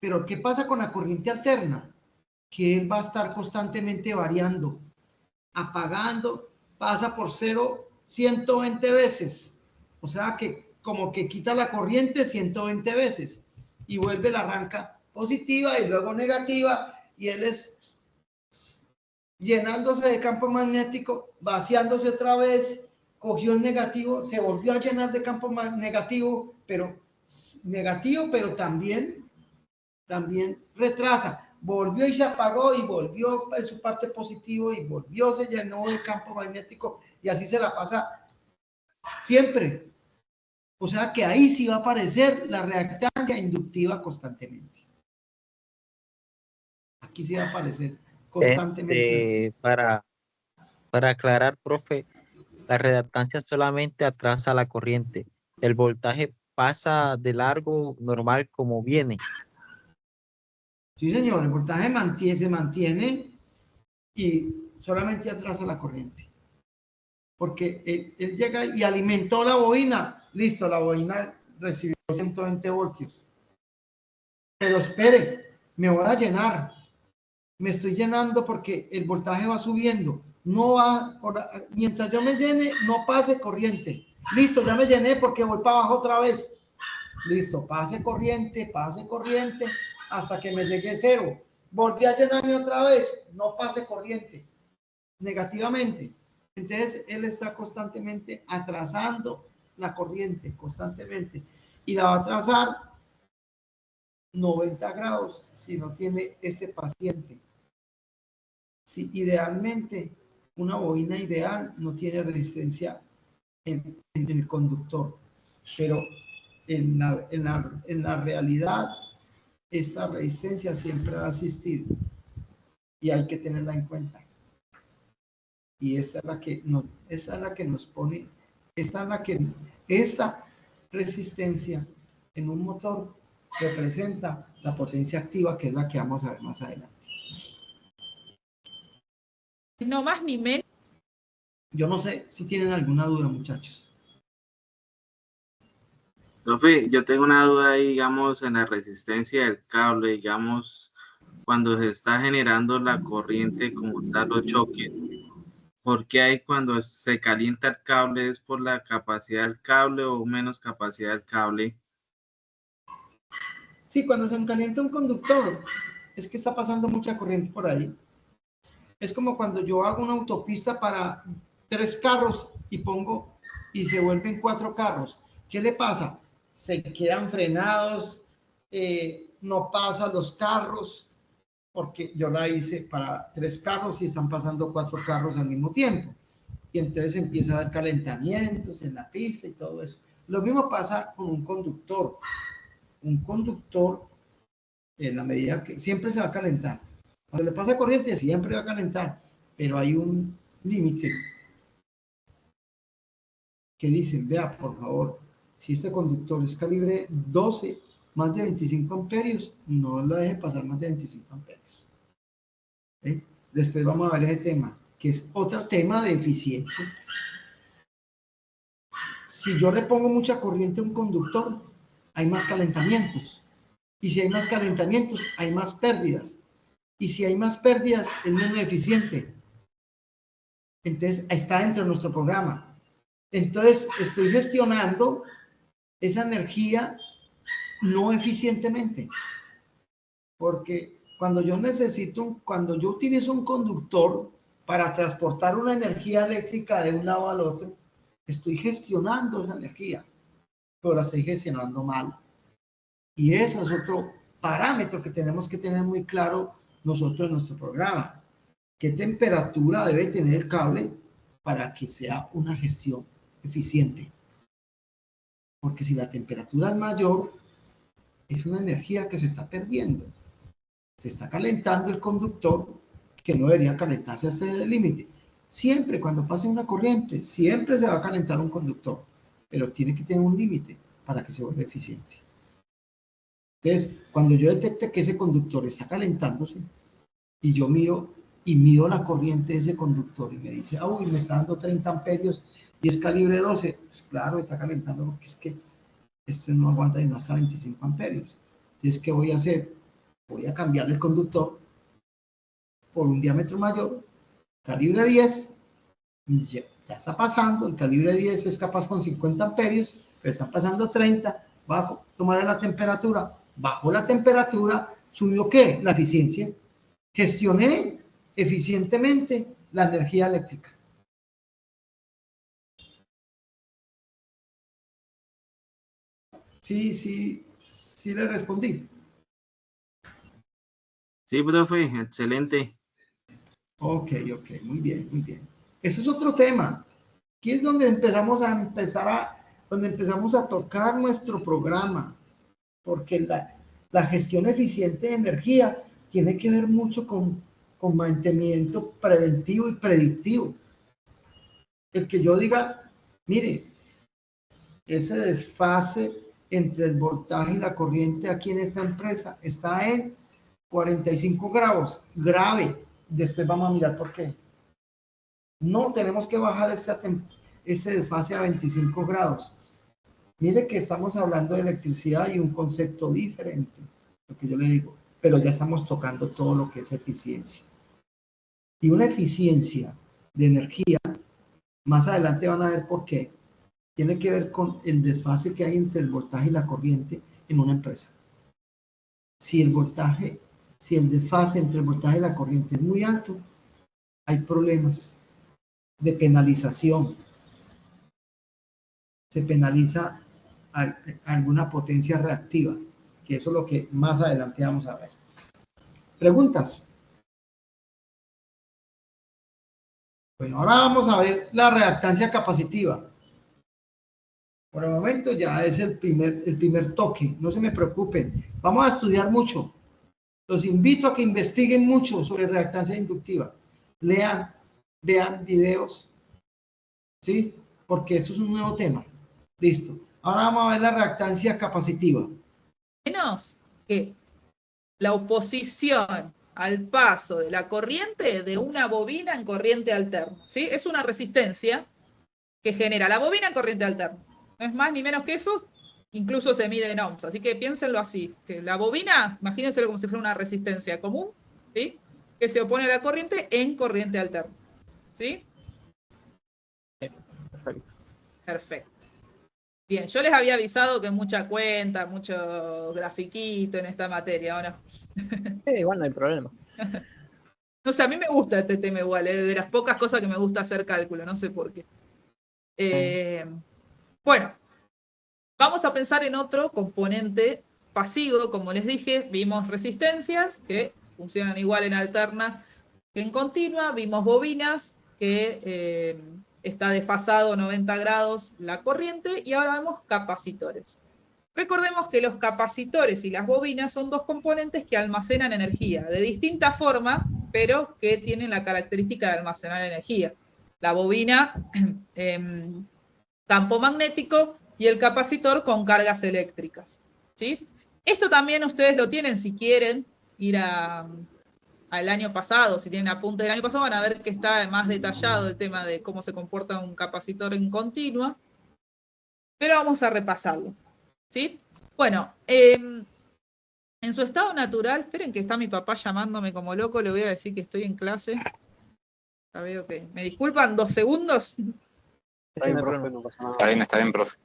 Pero ¿qué pasa con la corriente alterna? Que él va a estar constantemente variando, apagando, pasa por 0 120 veces. O sea que como que quita la corriente 120 veces y vuelve la arranca positiva y luego negativa y él es llenándose de campo magnético, vaciándose otra vez, cogió el negativo, se volvió a llenar de campo negativo, pero también retrasa, volvió y se apagó y volvió en su parte positivo y volvió, se llenó de campo magnético y así se la pasa siempre. O sea que ahí sí va a aparecer la reactancia inductiva constantemente. Aquí sí va a aparecer constantemente. Para aclarar, profe, la redactancia solamente atrasa la corriente. El voltaje pasa de largo normal como viene. Sí, señor, el voltaje se mantiene y solamente atrasa la corriente. Porque él llega y alimentó la bobina. Listo, la bobina recibió 120 voltios. Pero espere, me voy a llenar. Me estoy llenando porque el voltaje va subiendo. No va, mientras yo me llene, no pase corriente. Listo, ya me llené porque voy para abajo otra vez. Listo, pase corriente, hasta que me llegue cero. Volví a llenarme otra vez, no pase corriente, negativamente. Entonces, él está constantemente atrasando la corriente, constantemente. Y la va a atrasar 90 grados si no tiene este paciente. Si idealmente, una bobina ideal no tiene resistencia en el conductor, pero en la realidad esta resistencia siempre va a existir y hay que tenerla en cuenta. Y esta es la que nos pone, esta resistencia en un motor representa la potencia activa, que es la que vamos a ver más adelante. No más ni menos. Yo no sé si tienen alguna duda, muchachos. Profe, yo tengo una duda ahí, digamos, en la resistencia del cable, digamos, cuando se está generando la corriente como tal o choque. ¿Por qué hay cuando se calienta el cable? ¿Es por la capacidad del cable o menos capacidad del cable? Sí, cuando se calienta un conductor, es que está pasando mucha corriente por ahí. Es como cuando yo hago una autopista para 3 carros y se vuelven 4 carros. ¿Qué le pasa? Se quedan frenados, no pasan los carros, porque yo la hice para 3 carros y están pasando 4 carros al mismo tiempo. Y entonces empieza a haber calentamientos en la pista y todo eso. Lo mismo pasa con un conductor. Un conductor, en la medida que siempre se va a calentar. Cuando le pasa corriente, siempre va a calentar, pero hay un límite que dicen, vea, por favor, si este conductor es calibre 12, más de 25 amperios, no la deje pasar más de 25 amperios. Después vamos a ver ese tema, que es otro tema de eficiencia. Si yo le pongo mucha corriente a un conductor, hay más calentamientos. Y si hay más calentamientos, hay más pérdidas. Y si hay más pérdidas, es menos eficiente. Entonces, está dentro de nuestro programa. Entonces, estoy gestionando esa energía no eficientemente. Porque cuando yo utilizo un conductor para transportar una energía eléctrica de un lado al otro, estoy gestionando esa energía, pero la estoy gestionando mal. Y eso es otro parámetro que tenemos que tener muy claro nosotros en nuestro programa. ¿Qué temperatura debe tener el cable para que sea una gestión eficiente? Porque si la temperatura es mayor, es una energía que se está perdiendo. Se está calentando el conductor que no debería calentarse hasta el límite. Siempre cuando pase una corriente, siempre se va a calentar un conductor, pero tiene que tener un límite para que se vuelva eficiente. Entonces, cuando yo detecte que ese conductor está calentándose y yo mido la corriente de ese conductor y me dice, uy, me está dando 30 amperios y es calibre 12, pues claro, está calentando porque es que este no aguanta de hasta 25 amperios. Entonces, ¿qué voy a hacer? Voy a cambiarle el conductor por un diámetro mayor, calibre 10, ya está pasando, el calibre 10 es capaz con 50 amperios, pero están pasando 30, va a tomar la temperatura, bajó la temperatura, subió ¿qué? La eficiencia. Gestioné eficientemente la energía eléctrica. Sí le respondí. Sí, profe, excelente. Ok, muy bien. Eso es otro tema. Aquí es donde empezamos a tocar nuestro programa, porque la gestión eficiente de energía tiene que ver mucho con mantenimiento preventivo y predictivo. El que yo diga, mire, ese desfase entre el voltaje y la corriente aquí en esta empresa está en 45 grados, grave. Después vamos a mirar por qué. No, tenemos que bajar ese desfase a 25 grados. Mire que estamos hablando de electricidad y un concepto diferente, lo que yo le digo, pero ya estamos tocando todo lo que es eficiencia. Y una eficiencia de energía, más adelante van a ver por qué. tiene que ver con el desfase que hay entre el voltaje y la corriente en una empresa. Si el desfase entre el voltaje y la corriente es muy alto, hay problemas de penalización. Se penaliza alguna potencia reactiva, que eso es lo que más adelante vamos a ver. ¿Preguntas? Bueno, ahora vamos a ver la reactancia capacitiva. Por el momento ya es el primer toque, no se me preocupen. Vamos a estudiar mucho. Los invito a que investiguen mucho sobre reactancia inductiva. Lean, vean videos, ¿sí? Porque eso es un nuevo tema. Listo. Ahora vamos a ver la reactancia capacitiva. Menos que la oposición al paso de la corriente de una bobina en corriente alterna, ¿sí? Es una resistencia que genera la bobina en corriente alterna. No es más ni menos que eso, incluso se mide en ohms. Así que piénsenlo así, que la bobina, imagínenselo como si fuera una resistencia común, ¿sí? Que se opone a la corriente en corriente alterna, ¿sí? Perfecto. Perfecto. Bien, yo les había avisado que mucha cuenta, mucho grafiquito en esta materia, ¿o no? Sí, igual no hay problema. No sé, a mí me gusta este tema igual, de las pocas cosas que me gusta hacer cálculo, no sé por qué. Bueno, vamos a pensar en otro componente pasivo, como les dije, vimos resistencias que funcionan igual en alterna que en continua, vimos bobinas que está desfasado 90 grados la corriente, y ahora vemos capacitores. Recordemos que los capacitores y las bobinas son dos componentes que almacenan energía, de distinta forma, pero que tienen la característica de almacenar energía. La bobina, campo magnético, y el capacitor con cargas eléctricas, ¿sí? Esto también ustedes lo tienen si quieren ir al año pasado, si tienen apuntes del año pasado, van a ver que está más detallado el tema de cómo se comporta un capacitor en continua, pero vamos a repasarlo, ¿sí? Bueno, en su estado natural, esperen que está mi papá llamándome como loco, le voy a decir que estoy en clase. Ya veo que, ¿me disculpan 2 segundos? Está bien, profe, no pasa nada. Está bien, profe.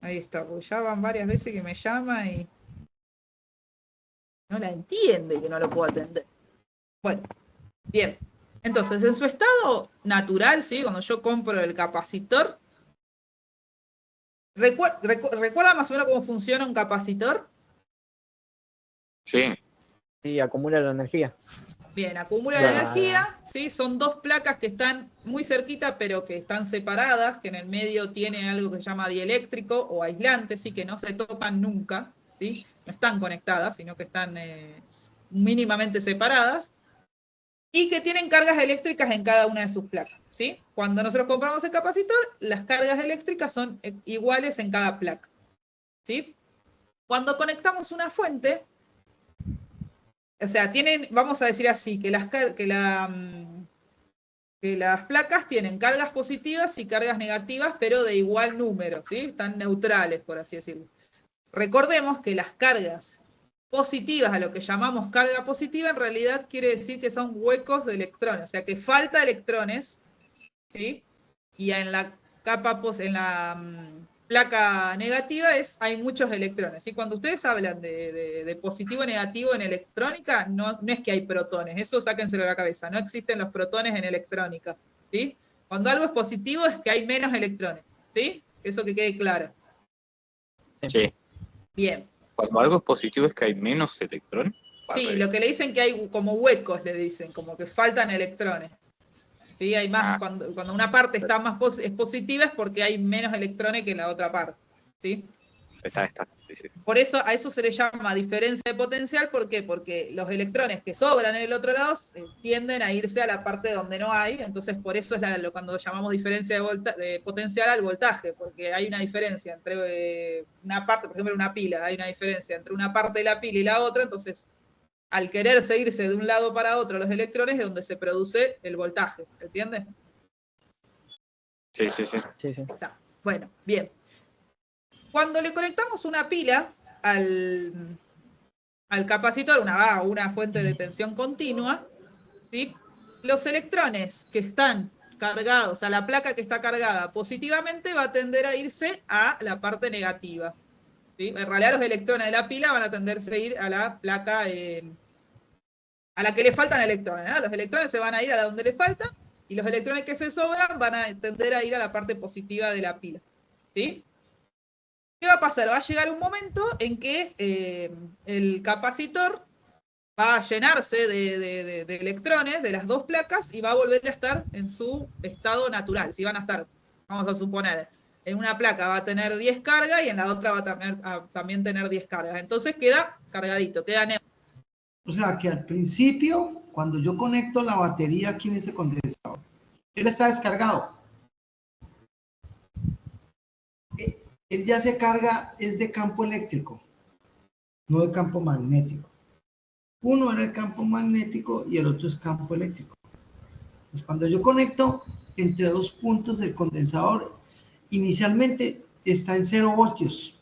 Ahí está, porque ya van varias veces que me llama y no la entiende que no lo puedo atender. Bueno, bien. Entonces, en su estado natural, ¿sí? Cuando yo compro el capacitor, ¿recuerda más o menos cómo funciona un capacitor? Sí. Sí, acumula la energía. Bien, acumula la energía, ¿sí? Son dos placas que están muy cerquita, pero que están separadas, que en el medio tiene algo que se llama dieléctrico o aislante, ¿sí? Que no se tocan nunca, ¿sí? No están conectadas, sino que están mínimamente separadas, y que tienen cargas eléctricas en cada una de sus placas, ¿sí? Cuando nosotros compramos el capacitor, las cargas eléctricas son iguales en cada placa, ¿sí? Cuando conectamos una fuente, o sea, tienen, vamos a decir así, que las placas tienen cargas positivas y cargas negativas, pero de igual número, ¿sí? Están neutrales, por así decirlo. Recordemos que las cargas positivas, a lo que llamamos carga positiva, en realidad quiere decir que son huecos de electrones, o sea que falta electrones, ¿sí? Y en la placa negativa hay muchos electrones. ¿Sí? Cuando ustedes hablan de positivo y negativo en electrónica, no es que hay protones, eso sáquenselo de la cabeza, no existen los protones en electrónica, ¿sí? Cuando algo es positivo es que hay menos electrones, ¿sí? Eso que quede claro. Sí. Bien. Cuando algo es positivo es que hay menos electrones. Sí, lo que le dicen que hay como huecos, le dicen, como que faltan electrones. ¿Sí? Hay más, cuando una parte está más es positiva es porque hay menos electrones que en la otra parte, ¿sí? Está. Sí. Por eso a eso se le llama diferencia de potencial. ¿Por qué? Porque los electrones que sobran en el otro lado tienden a irse a la parte donde no hay. Entonces por eso es cuando llamamos diferencia de potencial al voltaje, porque hay una diferencia entre una parte, por ejemplo una pila, hay una diferencia entre una parte de la pila y la otra. Entonces al querer seguirse de un lado para otro los electrones es donde se produce el voltaje, ¿se entiende? Sí. Está. Bueno, bien. Cuando le conectamos una pila al capacitor, una fuente de tensión continua, ¿sí? Los electrones que están cargado, o sea, la placa que está cargada positivamente va a tender a irse a la parte negativa. ¿Sí? En realidad los electrones de la pila van a tenderse a ir a la placa a la que le faltan electrones, ¿no? Los electrones se van a ir a donde le faltan, y los electrones que se sobran van a tender a ir a la parte positiva de la pila. ¿Sí? ¿Qué va a pasar? Va a llegar un momento en que el capacitor va a llenarse de electrones de las dos placas y va a volver a estar en su estado natural. Si van a estar, vamos a suponer, en una placa va a tener 10 cargas y en la otra va a también tener 10 cargas. Entonces queda cargadito, queda neutro. O sea que al principio, cuando yo conecto la batería aquí en este condensador, él está descargado. Él ya se carga, es de campo eléctrico, no de campo magnético. Uno era el campo magnético y el otro es campo eléctrico. Entonces, cuando yo conecto entre dos puntos del condensador, inicialmente está en 0 voltios.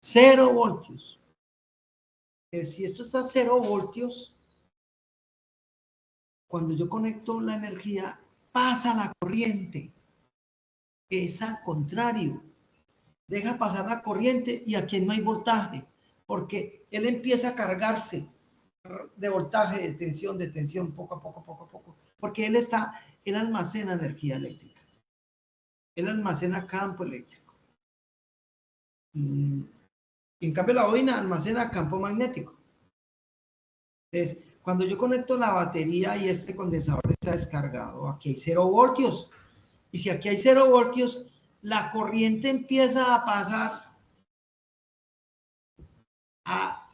0 voltios. Si esto está a 0 voltios, cuando yo conecto la energía, pasa la corriente. Es al contrario. Deja pasar la corriente y aquí no hay voltaje, porque él empieza a cargarse de voltaje, de tensión, poco a poco, porque él almacena energía eléctrica. Él almacena campo eléctrico. En cambio, la bobina almacena campo magnético. Entonces, cuando yo conecto la batería y este condensador está descargado, aquí hay 0 voltios. Y si aquí hay 0 voltios, la corriente empieza a pasar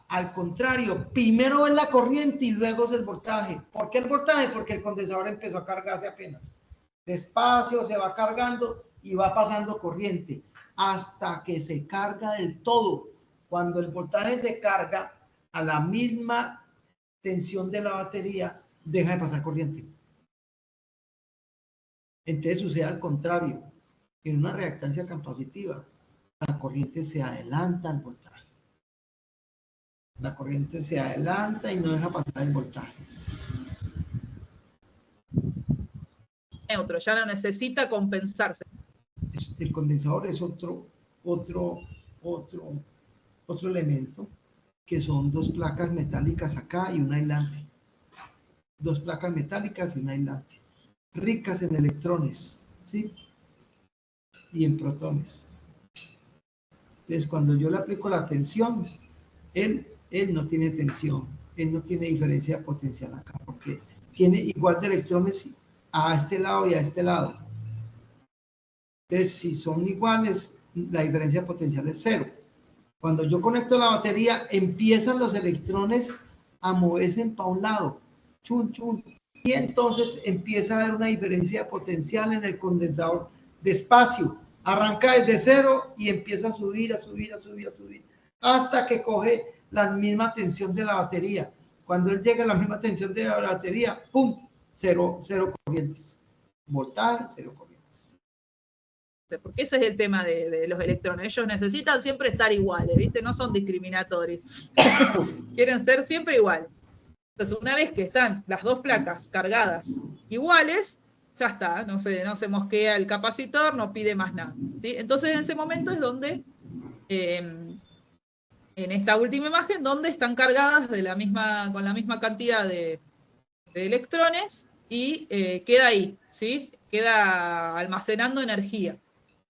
al contrario. Primero es la corriente y luego es el voltaje. ¿Por qué el voltaje? Porque el condensador empezó a cargarse apenas. Despacio se va cargando y va pasando corriente hasta que se carga del todo. Cuando el voltaje se carga a la misma tensión de la batería, deja de pasar corriente. Entonces sucede al contrario. En una reactancia capacitiva, la corriente se adelanta al voltaje. La corriente se adelanta y no deja pasar el voltaje. Neutro, ya no necesita compensarse. El condensador es otro elemento, que son dos placas metálicas acá y un aislante. Dos placas metálicas y un aislante. Ricas en electrones, ¿sí? Y en protones. Entonces, cuando yo le aplico la tensión, él no tiene tensión, él no tiene diferencia potencial acá, porque tiene igual de electrones a este lado y a este lado. Entonces, si son iguales, la diferencia potencial es 0. Cuando yo conecto la batería, empiezan los electrones a moverse para un lado, chun, chun, y entonces empieza a haber una diferencia potencial en el condensador despacio. Arranca desde 0 y empieza a subir, hasta que coge la misma tensión de la batería. Cuando él llega a la misma tensión de la batería, ¡pum! Cero corrientes. Voltaje, 0 corrientes. Porque ese es el tema de los electrones. Ellos necesitan siempre estar iguales, ¿viste? No son discriminatorios. Quieren ser siempre iguales. Entonces, una vez que están las dos placas cargadas iguales, ya está, no se mosquea el capacitor, no pide más nada, ¿sí? Entonces, en ese momento es donde, en esta última imagen, donde están cargadas con la misma cantidad de electrones y queda ahí, ¿sí? Queda almacenando energía,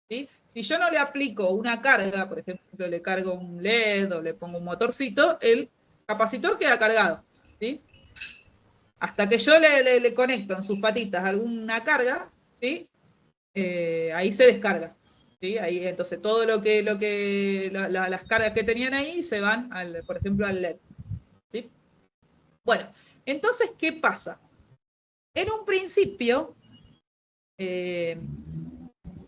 ¿sí? Si yo no le aplico una carga, por ejemplo, le cargo un LED o le pongo un motorcito, el capacitor queda cargado, ¿sí? Hasta que yo le conecto en sus patitas alguna carga, ¿sí? Ahí se descarga, ¿sí? Ahí, entonces todo las cargas que tenían ahí se van, por ejemplo, al LED, ¿sí? Bueno, entonces, ¿qué pasa? En un principio,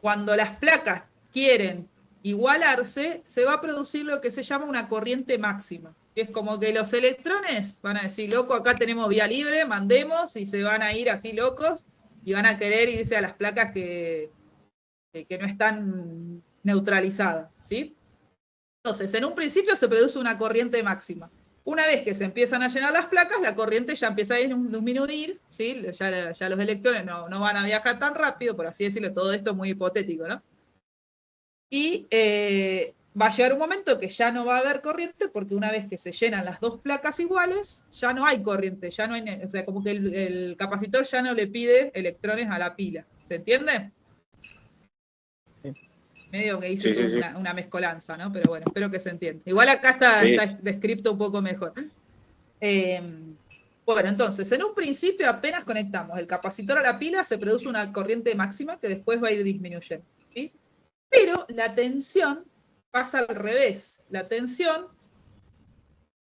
cuando las placas quieren igualarse, se va a producir lo que se llama una corriente máxima. Es como que los electrones van a decir, loco, acá tenemos vía libre, mandemos, y se van a ir así locos, y van a querer irse a las placas que no están neutralizadas, ¿sí? Entonces, en un principio se produce una corriente máxima. Una vez que se empiezan a llenar las placas, la corriente ya empieza a disminuir, ¿sí? Ya los electrones no van a viajar tan rápido, por así decirlo, todo esto es muy hipotético, ¿no? Y va a llegar un momento que ya no va a haber corriente, porque una vez que se llenan las dos placas iguales, ya no hay corriente, ya no hay, o sea, como que el capacitor ya no le pide electrones a la pila. ¿Se entiende? Sí. Medio que hice una mezcolanza, ¿no? Pero bueno, espero que se entienda. Igual acá está descrito un poco mejor. Bueno, entonces, en un principio apenas conectamos el capacitor a la pila, se produce una corriente máxima que después va a ir disminuyendo, ¿sí? Pero la tensión pasa al revés. La tensión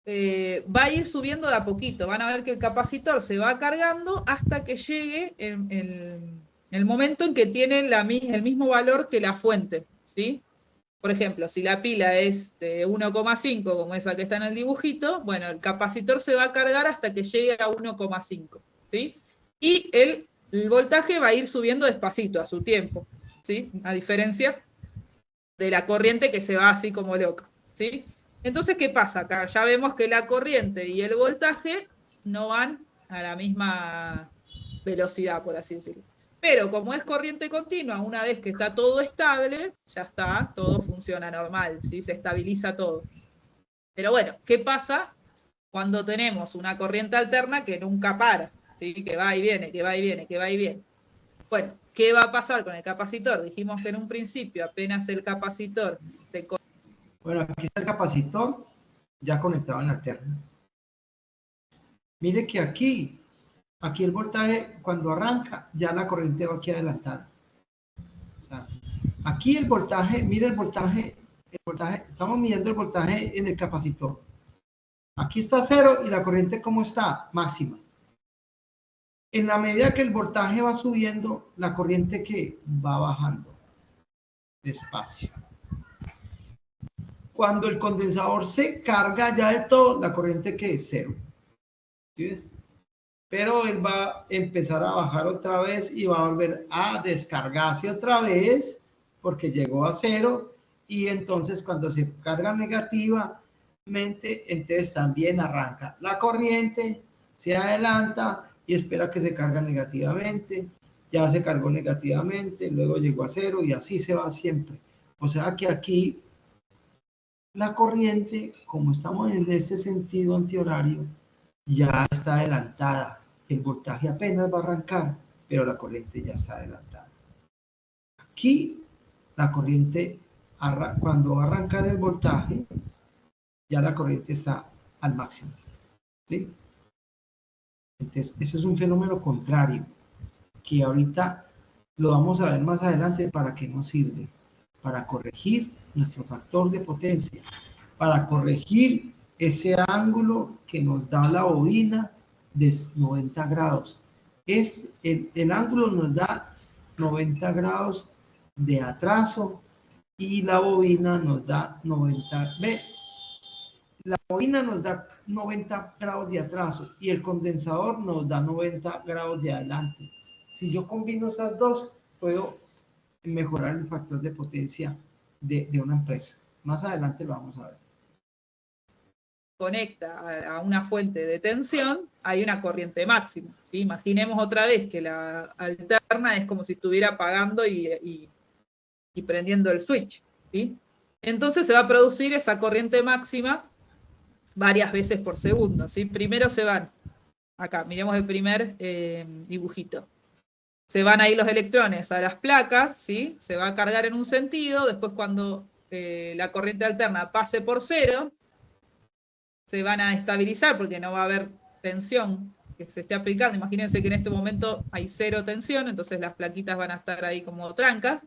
va a ir subiendo de a poquito. Van a ver que el capacitor se va cargando hasta que llegue el momento en que tiene el mismo valor que la fuente, ¿sí? Por ejemplo, si la pila es de 1,5, como esa que está en el dibujito, bueno, el capacitor se va a cargar hasta que llegue a 1,5, ¿sí? Y el voltaje va a ir subiendo despacito, a su tiempo, ¿sí? A diferencia de la corriente que se va así como loca, ¿sí? Entonces, ¿qué pasa acá? Ya vemos que la corriente y el voltaje no van a la misma velocidad, por así decirlo. Pero como es corriente continua, una vez que está todo estable, ya está, todo funciona normal, ¿sí? Se estabiliza todo. Pero bueno, ¿qué pasa cuando tenemos una corriente alterna que nunca para, ¿sí? Que va y viene, que va y viene, que va y viene? Bueno, ¿qué va a pasar con el capacitor? Dijimos que en un principio apenas el capacitor se... Bueno, aquí está el capacitor ya conectado en la alterna. Mire que aquí el voltaje cuando arranca ya la corriente va aquí adelantada. O sea, aquí el voltaje, mire el voltaje, estamos midiendo el voltaje en el capacitor. Aquí está 0 y la corriente ¿cómo está? Máxima. En la medida que el voltaje va subiendo, la corriente que va bajando despacio. Cuando el condensador se carga ya de todo, la corriente que es 0. ¿Sí ves? Pero él va a empezar a bajar otra vez y va a volver a descargarse otra vez porque llegó a 0 y entonces cuando se carga negativamente, entonces también arranca la corriente, se adelanta y espera que se cargue negativamente, ya se cargó negativamente, luego llegó a 0 y así se va siempre. O sea que aquí la corriente, como estamos en este sentido antihorario, ya está adelantada. El voltaje apenas va a arrancar, pero la corriente ya está adelantada. Aquí, la corriente, cuando va a arrancar el voltaje, ya la corriente está al máximo. ¿Sí? Entonces, ese es un fenómeno contrario, que ahorita lo vamos a ver más adelante para qué nos sirve. Para corregir nuestro factor de potencia, para corregir ese ángulo que nos da la bobina de 90 grados. El ángulo nos da 90 grados de atraso y la bobina nos da 90. La bobina nos da 90 grados de atraso y el condensador nos da 90 grados de adelante. Si yo combino esas dos, puedo mejorar el factor de potencia de una empresa. Más adelante lo vamos a ver. Conecta a una fuente de tensión, hay una corriente máxima, ¿sí? Imaginemos otra vez que la alterna es como si estuviera apagando y prendiendo el switch, ¿sí? Entonces se va a producir esa corriente máxima varias veces por segundo, ¿sí? Primero se van, acá, miremos el primer dibujito. Se van ahí los electrones a las placas, ¿sí? Se va a cargar en un sentido, después cuando la corriente alterna pase por 0, se van a estabilizar porque no va a haber tensión que se esté aplicando. Imagínense que en este momento hay 0 tensión, entonces las plaquitas van a estar ahí como trancas.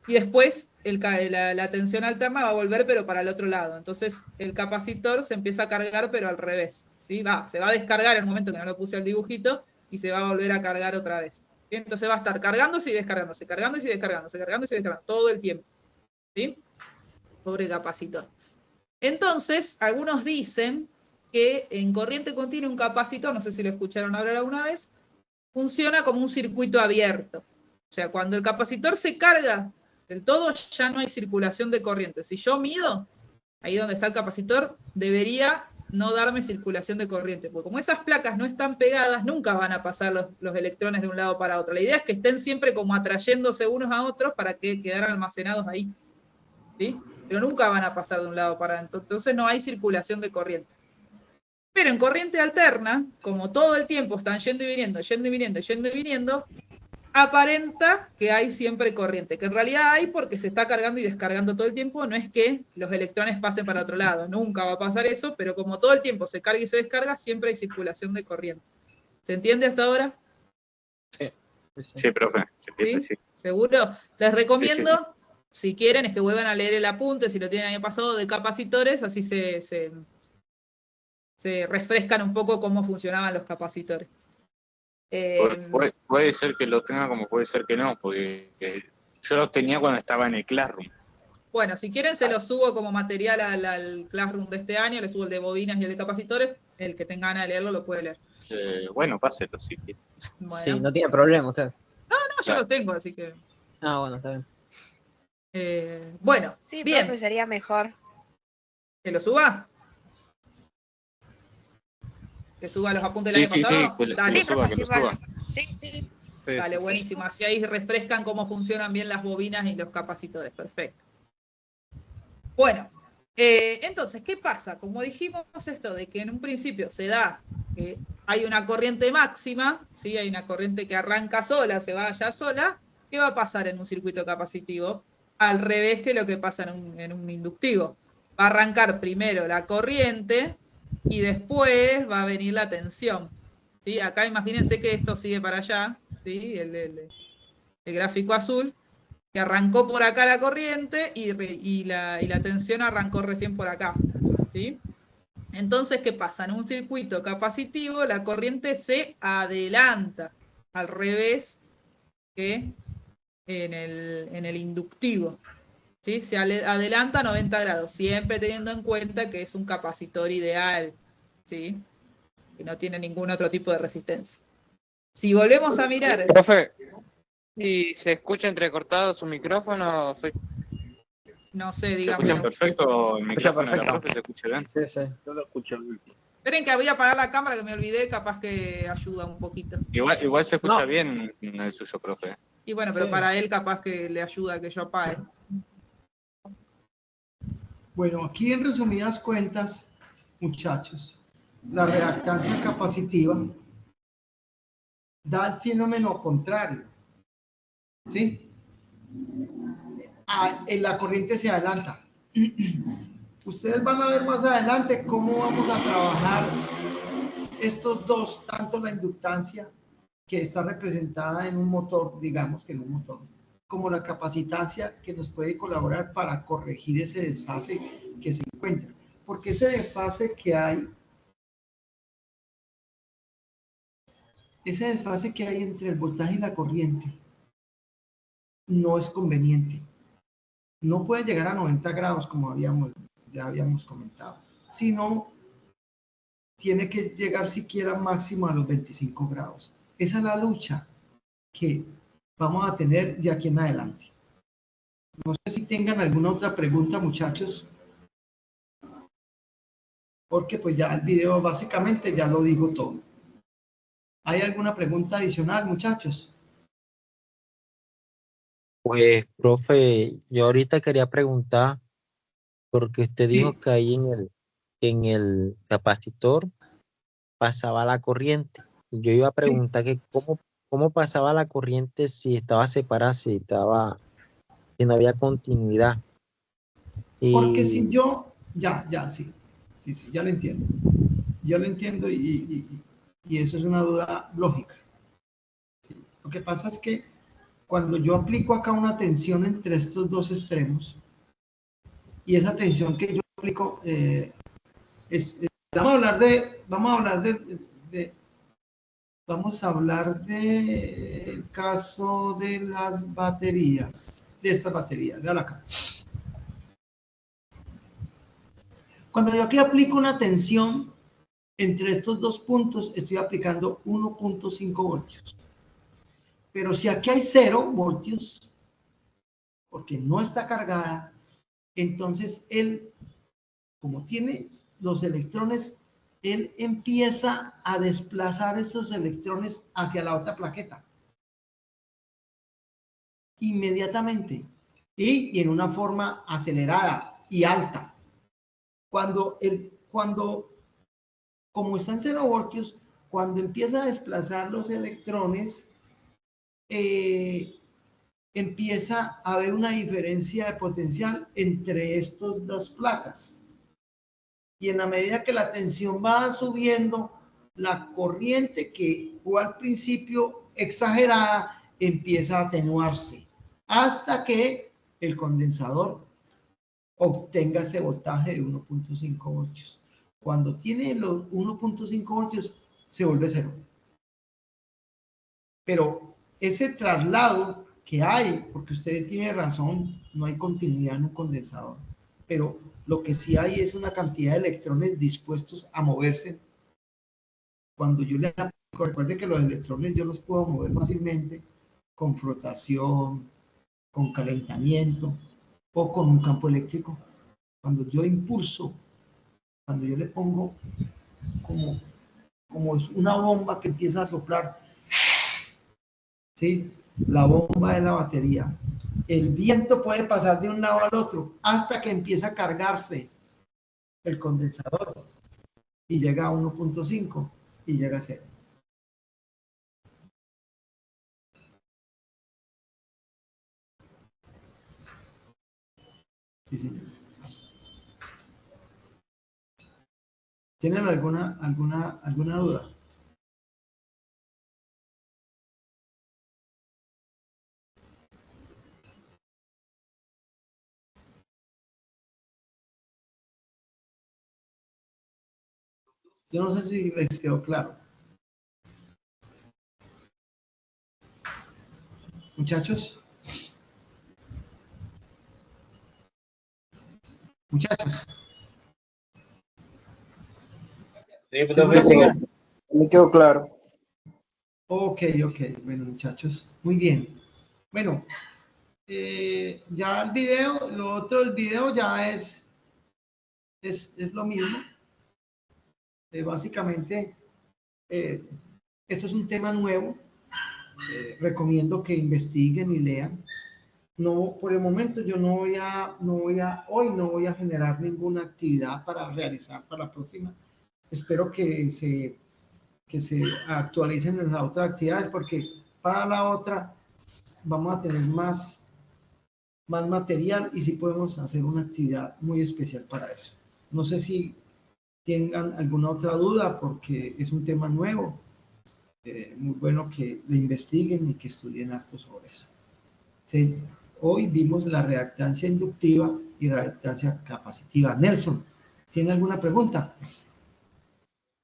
Y después la tensión alterna va a volver, pero para el otro lado. Entonces el capacitor se empieza a cargar, pero al revés, ¿sí? Se va a descargar en el momento que no lo puse al dibujito y se va a volver a cargar otra vez. ¿Sí? Entonces va a estar cargándose y descargándose, cargándose y descargándose, cargándose y descargándose, todo el tiempo. ¿Sí? Pobre capacitor. Entonces, algunos dicen que en corriente continua un capacitor, no sé si lo escucharon hablar alguna vez, funciona como un circuito abierto. O sea, cuando el capacitor se carga del todo, ya no hay circulación de corriente. Si yo mido, ahí donde está el capacitor, debería no darme circulación de corriente, porque como esas placas no están pegadas, nunca van a pasar los electrones de un lado para otro. La idea es que estén siempre como atrayéndose unos a otros para que quedaran almacenados ahí, ¿sí? Pero nunca van a pasar de un lado para otro, entonces no hay circulación de corriente. Pero en corriente alterna, como todo el tiempo están yendo y viniendo, yendo y viniendo, yendo y viniendo, aparenta que hay siempre corriente, que en realidad hay porque se está cargando y descargando todo el tiempo, no es que los electrones pasen para otro lado, nunca va a pasar eso, pero como todo el tiempo se carga y se descarga, siempre hay circulación de corriente. ¿Se entiende hasta ahora? Sí, sí, profe, se entiende, ¿Sí? ¿Seguro? Les recomiendo, si quieren, es que vuelvan a leer el apunte, si lo tienen el año pasado, de capacitores, así se refrescan un poco cómo funcionaban los capacitores. Puede ser que lo tenga como puede ser que no, porque yo los tenía cuando estaba en el Classroom. Bueno, si quieren se los subo como material al Classroom de este año, les subo el de bobinas y el de capacitores, el que tenga ganas de leerlo lo puede leer. Bueno, páselo, sí. Bueno. Sí, no tiene problema usted. No, yo lo tengo, así que... Ah, bueno, está bien. Bueno, sí, bien. profe, sería mejor. ¿Que lo suba? ¿Que suba los apuntes del año pasado? Sí, Dale. que lo suba. Sí. Dale, buenísimo. Así ahí refrescan cómo funcionan bien las bobinas y los capacitores. Perfecto. Bueno, entonces, ¿qué pasa? Como dijimos esto de que en un principio se da que hay una corriente máxima, ¿sí? Hay una corriente que arranca sola, se va ya sola. ¿Qué va a pasar en un circuito capacitivo? Al revés que lo que pasa en un inductivo. Va a arrancar primero la corriente y después va a venir la tensión. ¿Sí? Acá imagínense que esto sigue para allá, ¿sí? El gráfico azul, que arrancó por acá la corriente y la tensión arrancó recién por acá, ¿sí? Entonces, ¿qué pasa? En un circuito capacitivo la corriente se adelanta, al revés que en el inductivo, ¿sí? Se adelanta 90 grados, siempre teniendo en cuenta que es un capacitor ideal, ¿sí? Que no tiene ningún otro tipo de resistencia. Si volvemos a mirar... Profe, ¿y se escucha entrecortado su micrófono? No sé, dígame. ¿Se escucha perfecto el micrófono de la profe? ¿Se escucha bien? Sí, yo lo escucho bien. Esperen que voy a apagar la cámara, que me olvidé, capaz que ayuda un poquito. Igual se escucha bien el suyo, profe. Y bueno, pero para él capaz que le ayuda que yo apague. Bueno, aquí en resumidas cuentas, muchachos, la reactancia capacitiva da el fenómeno contrario, ¿sí? La corriente se adelanta. Ustedes van a ver más adelante cómo vamos a trabajar estos dos, tanto la inductancia, que está representada en un motor, digamos que en un motor, como la capacitancia, que nos puede colaborar para corregir ese desfase que se encuentra. Porque ese desfase que hay, entre el voltaje y la corriente, no es conveniente. No puede llegar a 90 grados, como ya habíamos comentado, sino tiene que llegar siquiera máximo a los 25 grados. Esa es la lucha que vamos a tener de aquí en adelante. No sé si tengan alguna otra pregunta, muchachos, porque pues ya el video básicamente ya lo digo todo. ¿Hay alguna pregunta adicional, muchachos? Pues, profe, yo ahorita quería preguntar, porque usted Sí. dijo que ahí en el capacitor pasaba la corriente. Y yo iba a preguntar que cómo pasaba la corriente si estaba separada, si no había continuidad. Porque si yo, sí, ya lo entiendo. Yo lo entiendo y eso es una duda lógica. Sí. Lo que pasa es que cuando yo aplico acá una tensión entre estos dos extremos, y esa tensión que yo aplico, vamos a hablar del caso de las baterías, de estas baterías, véala acá. Cuando yo aquí aplico una tensión entre estos dos puntos, estoy aplicando 1.5 voltios. Pero si aquí hay 0 voltios, porque no está cargada, entonces el como tiene los electrones, él empieza a desplazar esos electrones hacia la otra plaqueta. Inmediatamente. Y en una forma acelerada y alta. Como está en 0 voltios, cuando empieza a desplazar los electrones, empieza a haber una diferencia de potencial entre estas dos placas. Y en la medida que la tensión va subiendo, la corriente que fue al principio exagerada empieza a atenuarse hasta que el condensador obtenga ese voltaje de 1.5 voltios. Cuando tiene los 1.5 voltios, se vuelve cero. Pero ese traslado que hay, porque usted tiene razón, no hay continuidad en un condensador, pero lo que sí hay es una cantidad de electrones dispuestos a moverse. Cuando yo le aplico, recuerde que los electrones yo los puedo mover fácilmente con frotación, con calentamiento o con un campo eléctrico. Cuando yo impulso, cuando yo le pongo como es una bomba que empieza a soplar, ¿sí? La bomba de la batería. El viento puede pasar de un lado al otro hasta que empieza a cargarse el condensador y llega a 1.5 y llega a 0. Sí, señor. ¿Tienen alguna duda? Yo no sé si les quedó claro. Muchachos. Muchachos. Sí, profe, me quedó claro. Ok. Bueno, muchachos. Muy bien. Bueno, ya el video, lo otro del video ya es lo mismo. Básicamente, esto es un tema nuevo. Recomiendo que investiguen y lean. No, por el momento yo hoy no voy a generar ninguna actividad para realizar para la próxima. Espero que se actualicen en las otras actividades, porque para la otra vamos a tener más material y sí podemos hacer una actividad muy especial para eso. No sé si tengan alguna otra duda, porque es un tema nuevo. Muy bueno que le investiguen y que estudien harto sobre eso. Sí. Hoy vimos la reactancia inductiva y reactancia capacitiva. Nelson, ¿tiene alguna pregunta?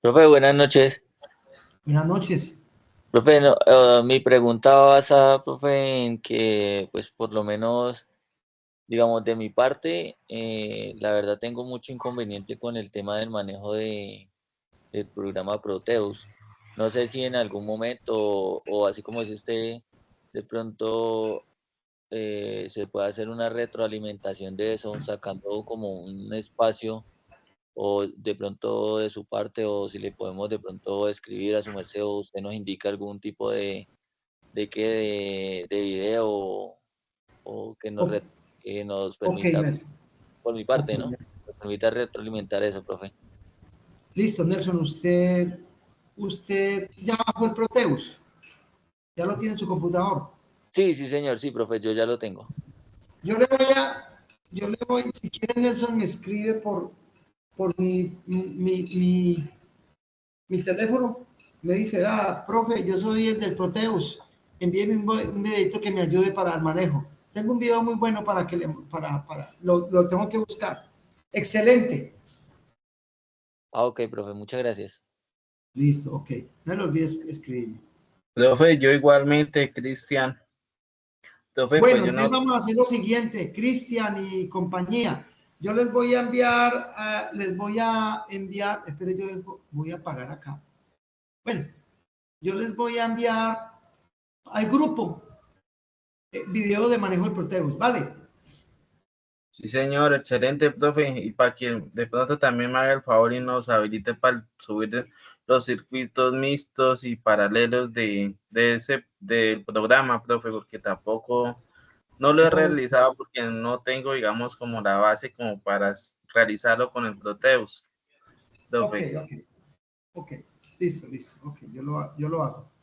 Profe, buenas noches. Buenas noches. Profe, mi pregunta va basada, profe, en que, pues, por lo menos, digamos, de mi parte, la verdad tengo mucho inconveniente con el tema del manejo del programa Proteus. No sé si en algún momento, o así como dice usted, de pronto se puede hacer una retroalimentación de eso, sacando como un espacio, o de pronto de su parte, o si le podemos de pronto escribir a su merced, o usted nos indica algún tipo de video, o que nos permita, Okay, por mi parte, okay, ¿no? Nos permita retroalimentar eso, profe. Listo, Nelson, usted ya bajó el Proteus, ya lo tiene en su computador. Sí, señor, sí, profe, yo ya lo tengo. Yo le voy, si quiere, Nelson me escribe por mi teléfono, me dice, profe, yo soy el del Proteus, envíeme un videito que me ayude para el manejo. Tengo un video muy bueno para que lo tengo que buscar. Excelente. Ok, profe, muchas gracias. Listo, ok. No lo olvides escribir. Profe, yo igualmente, Cristian. Profe, Bueno, pues entonces vamos a hacer lo siguiente, Cristian y compañía. Yo les voy a enviar, espere, yo voy a apagar acá. Bueno, yo les voy a enviar al grupo video de manejo del Proteus, ¿vale? Sí, señor, excelente, profe. Y para que de pronto también me haga el favor y nos habilite para subir los circuitos mixtos y paralelos del programa, profe, porque tampoco no lo he realizado porque no tengo, digamos, como la base como para realizarlo con el Proteus. Profe. Ok. Listo. Ok, yo lo hago.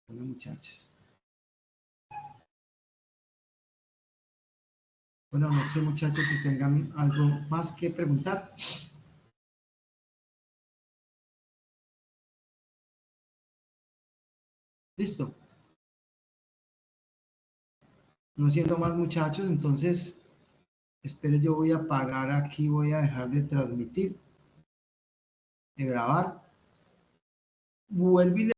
Bueno, muchachos. Bueno, no sé, muchachos, si tengan algo más que preguntar. Listo. No siendo más, muchachos, entonces, espere, yo voy a apagar aquí, voy a dejar de transmitir, de grabar. Vuelvo y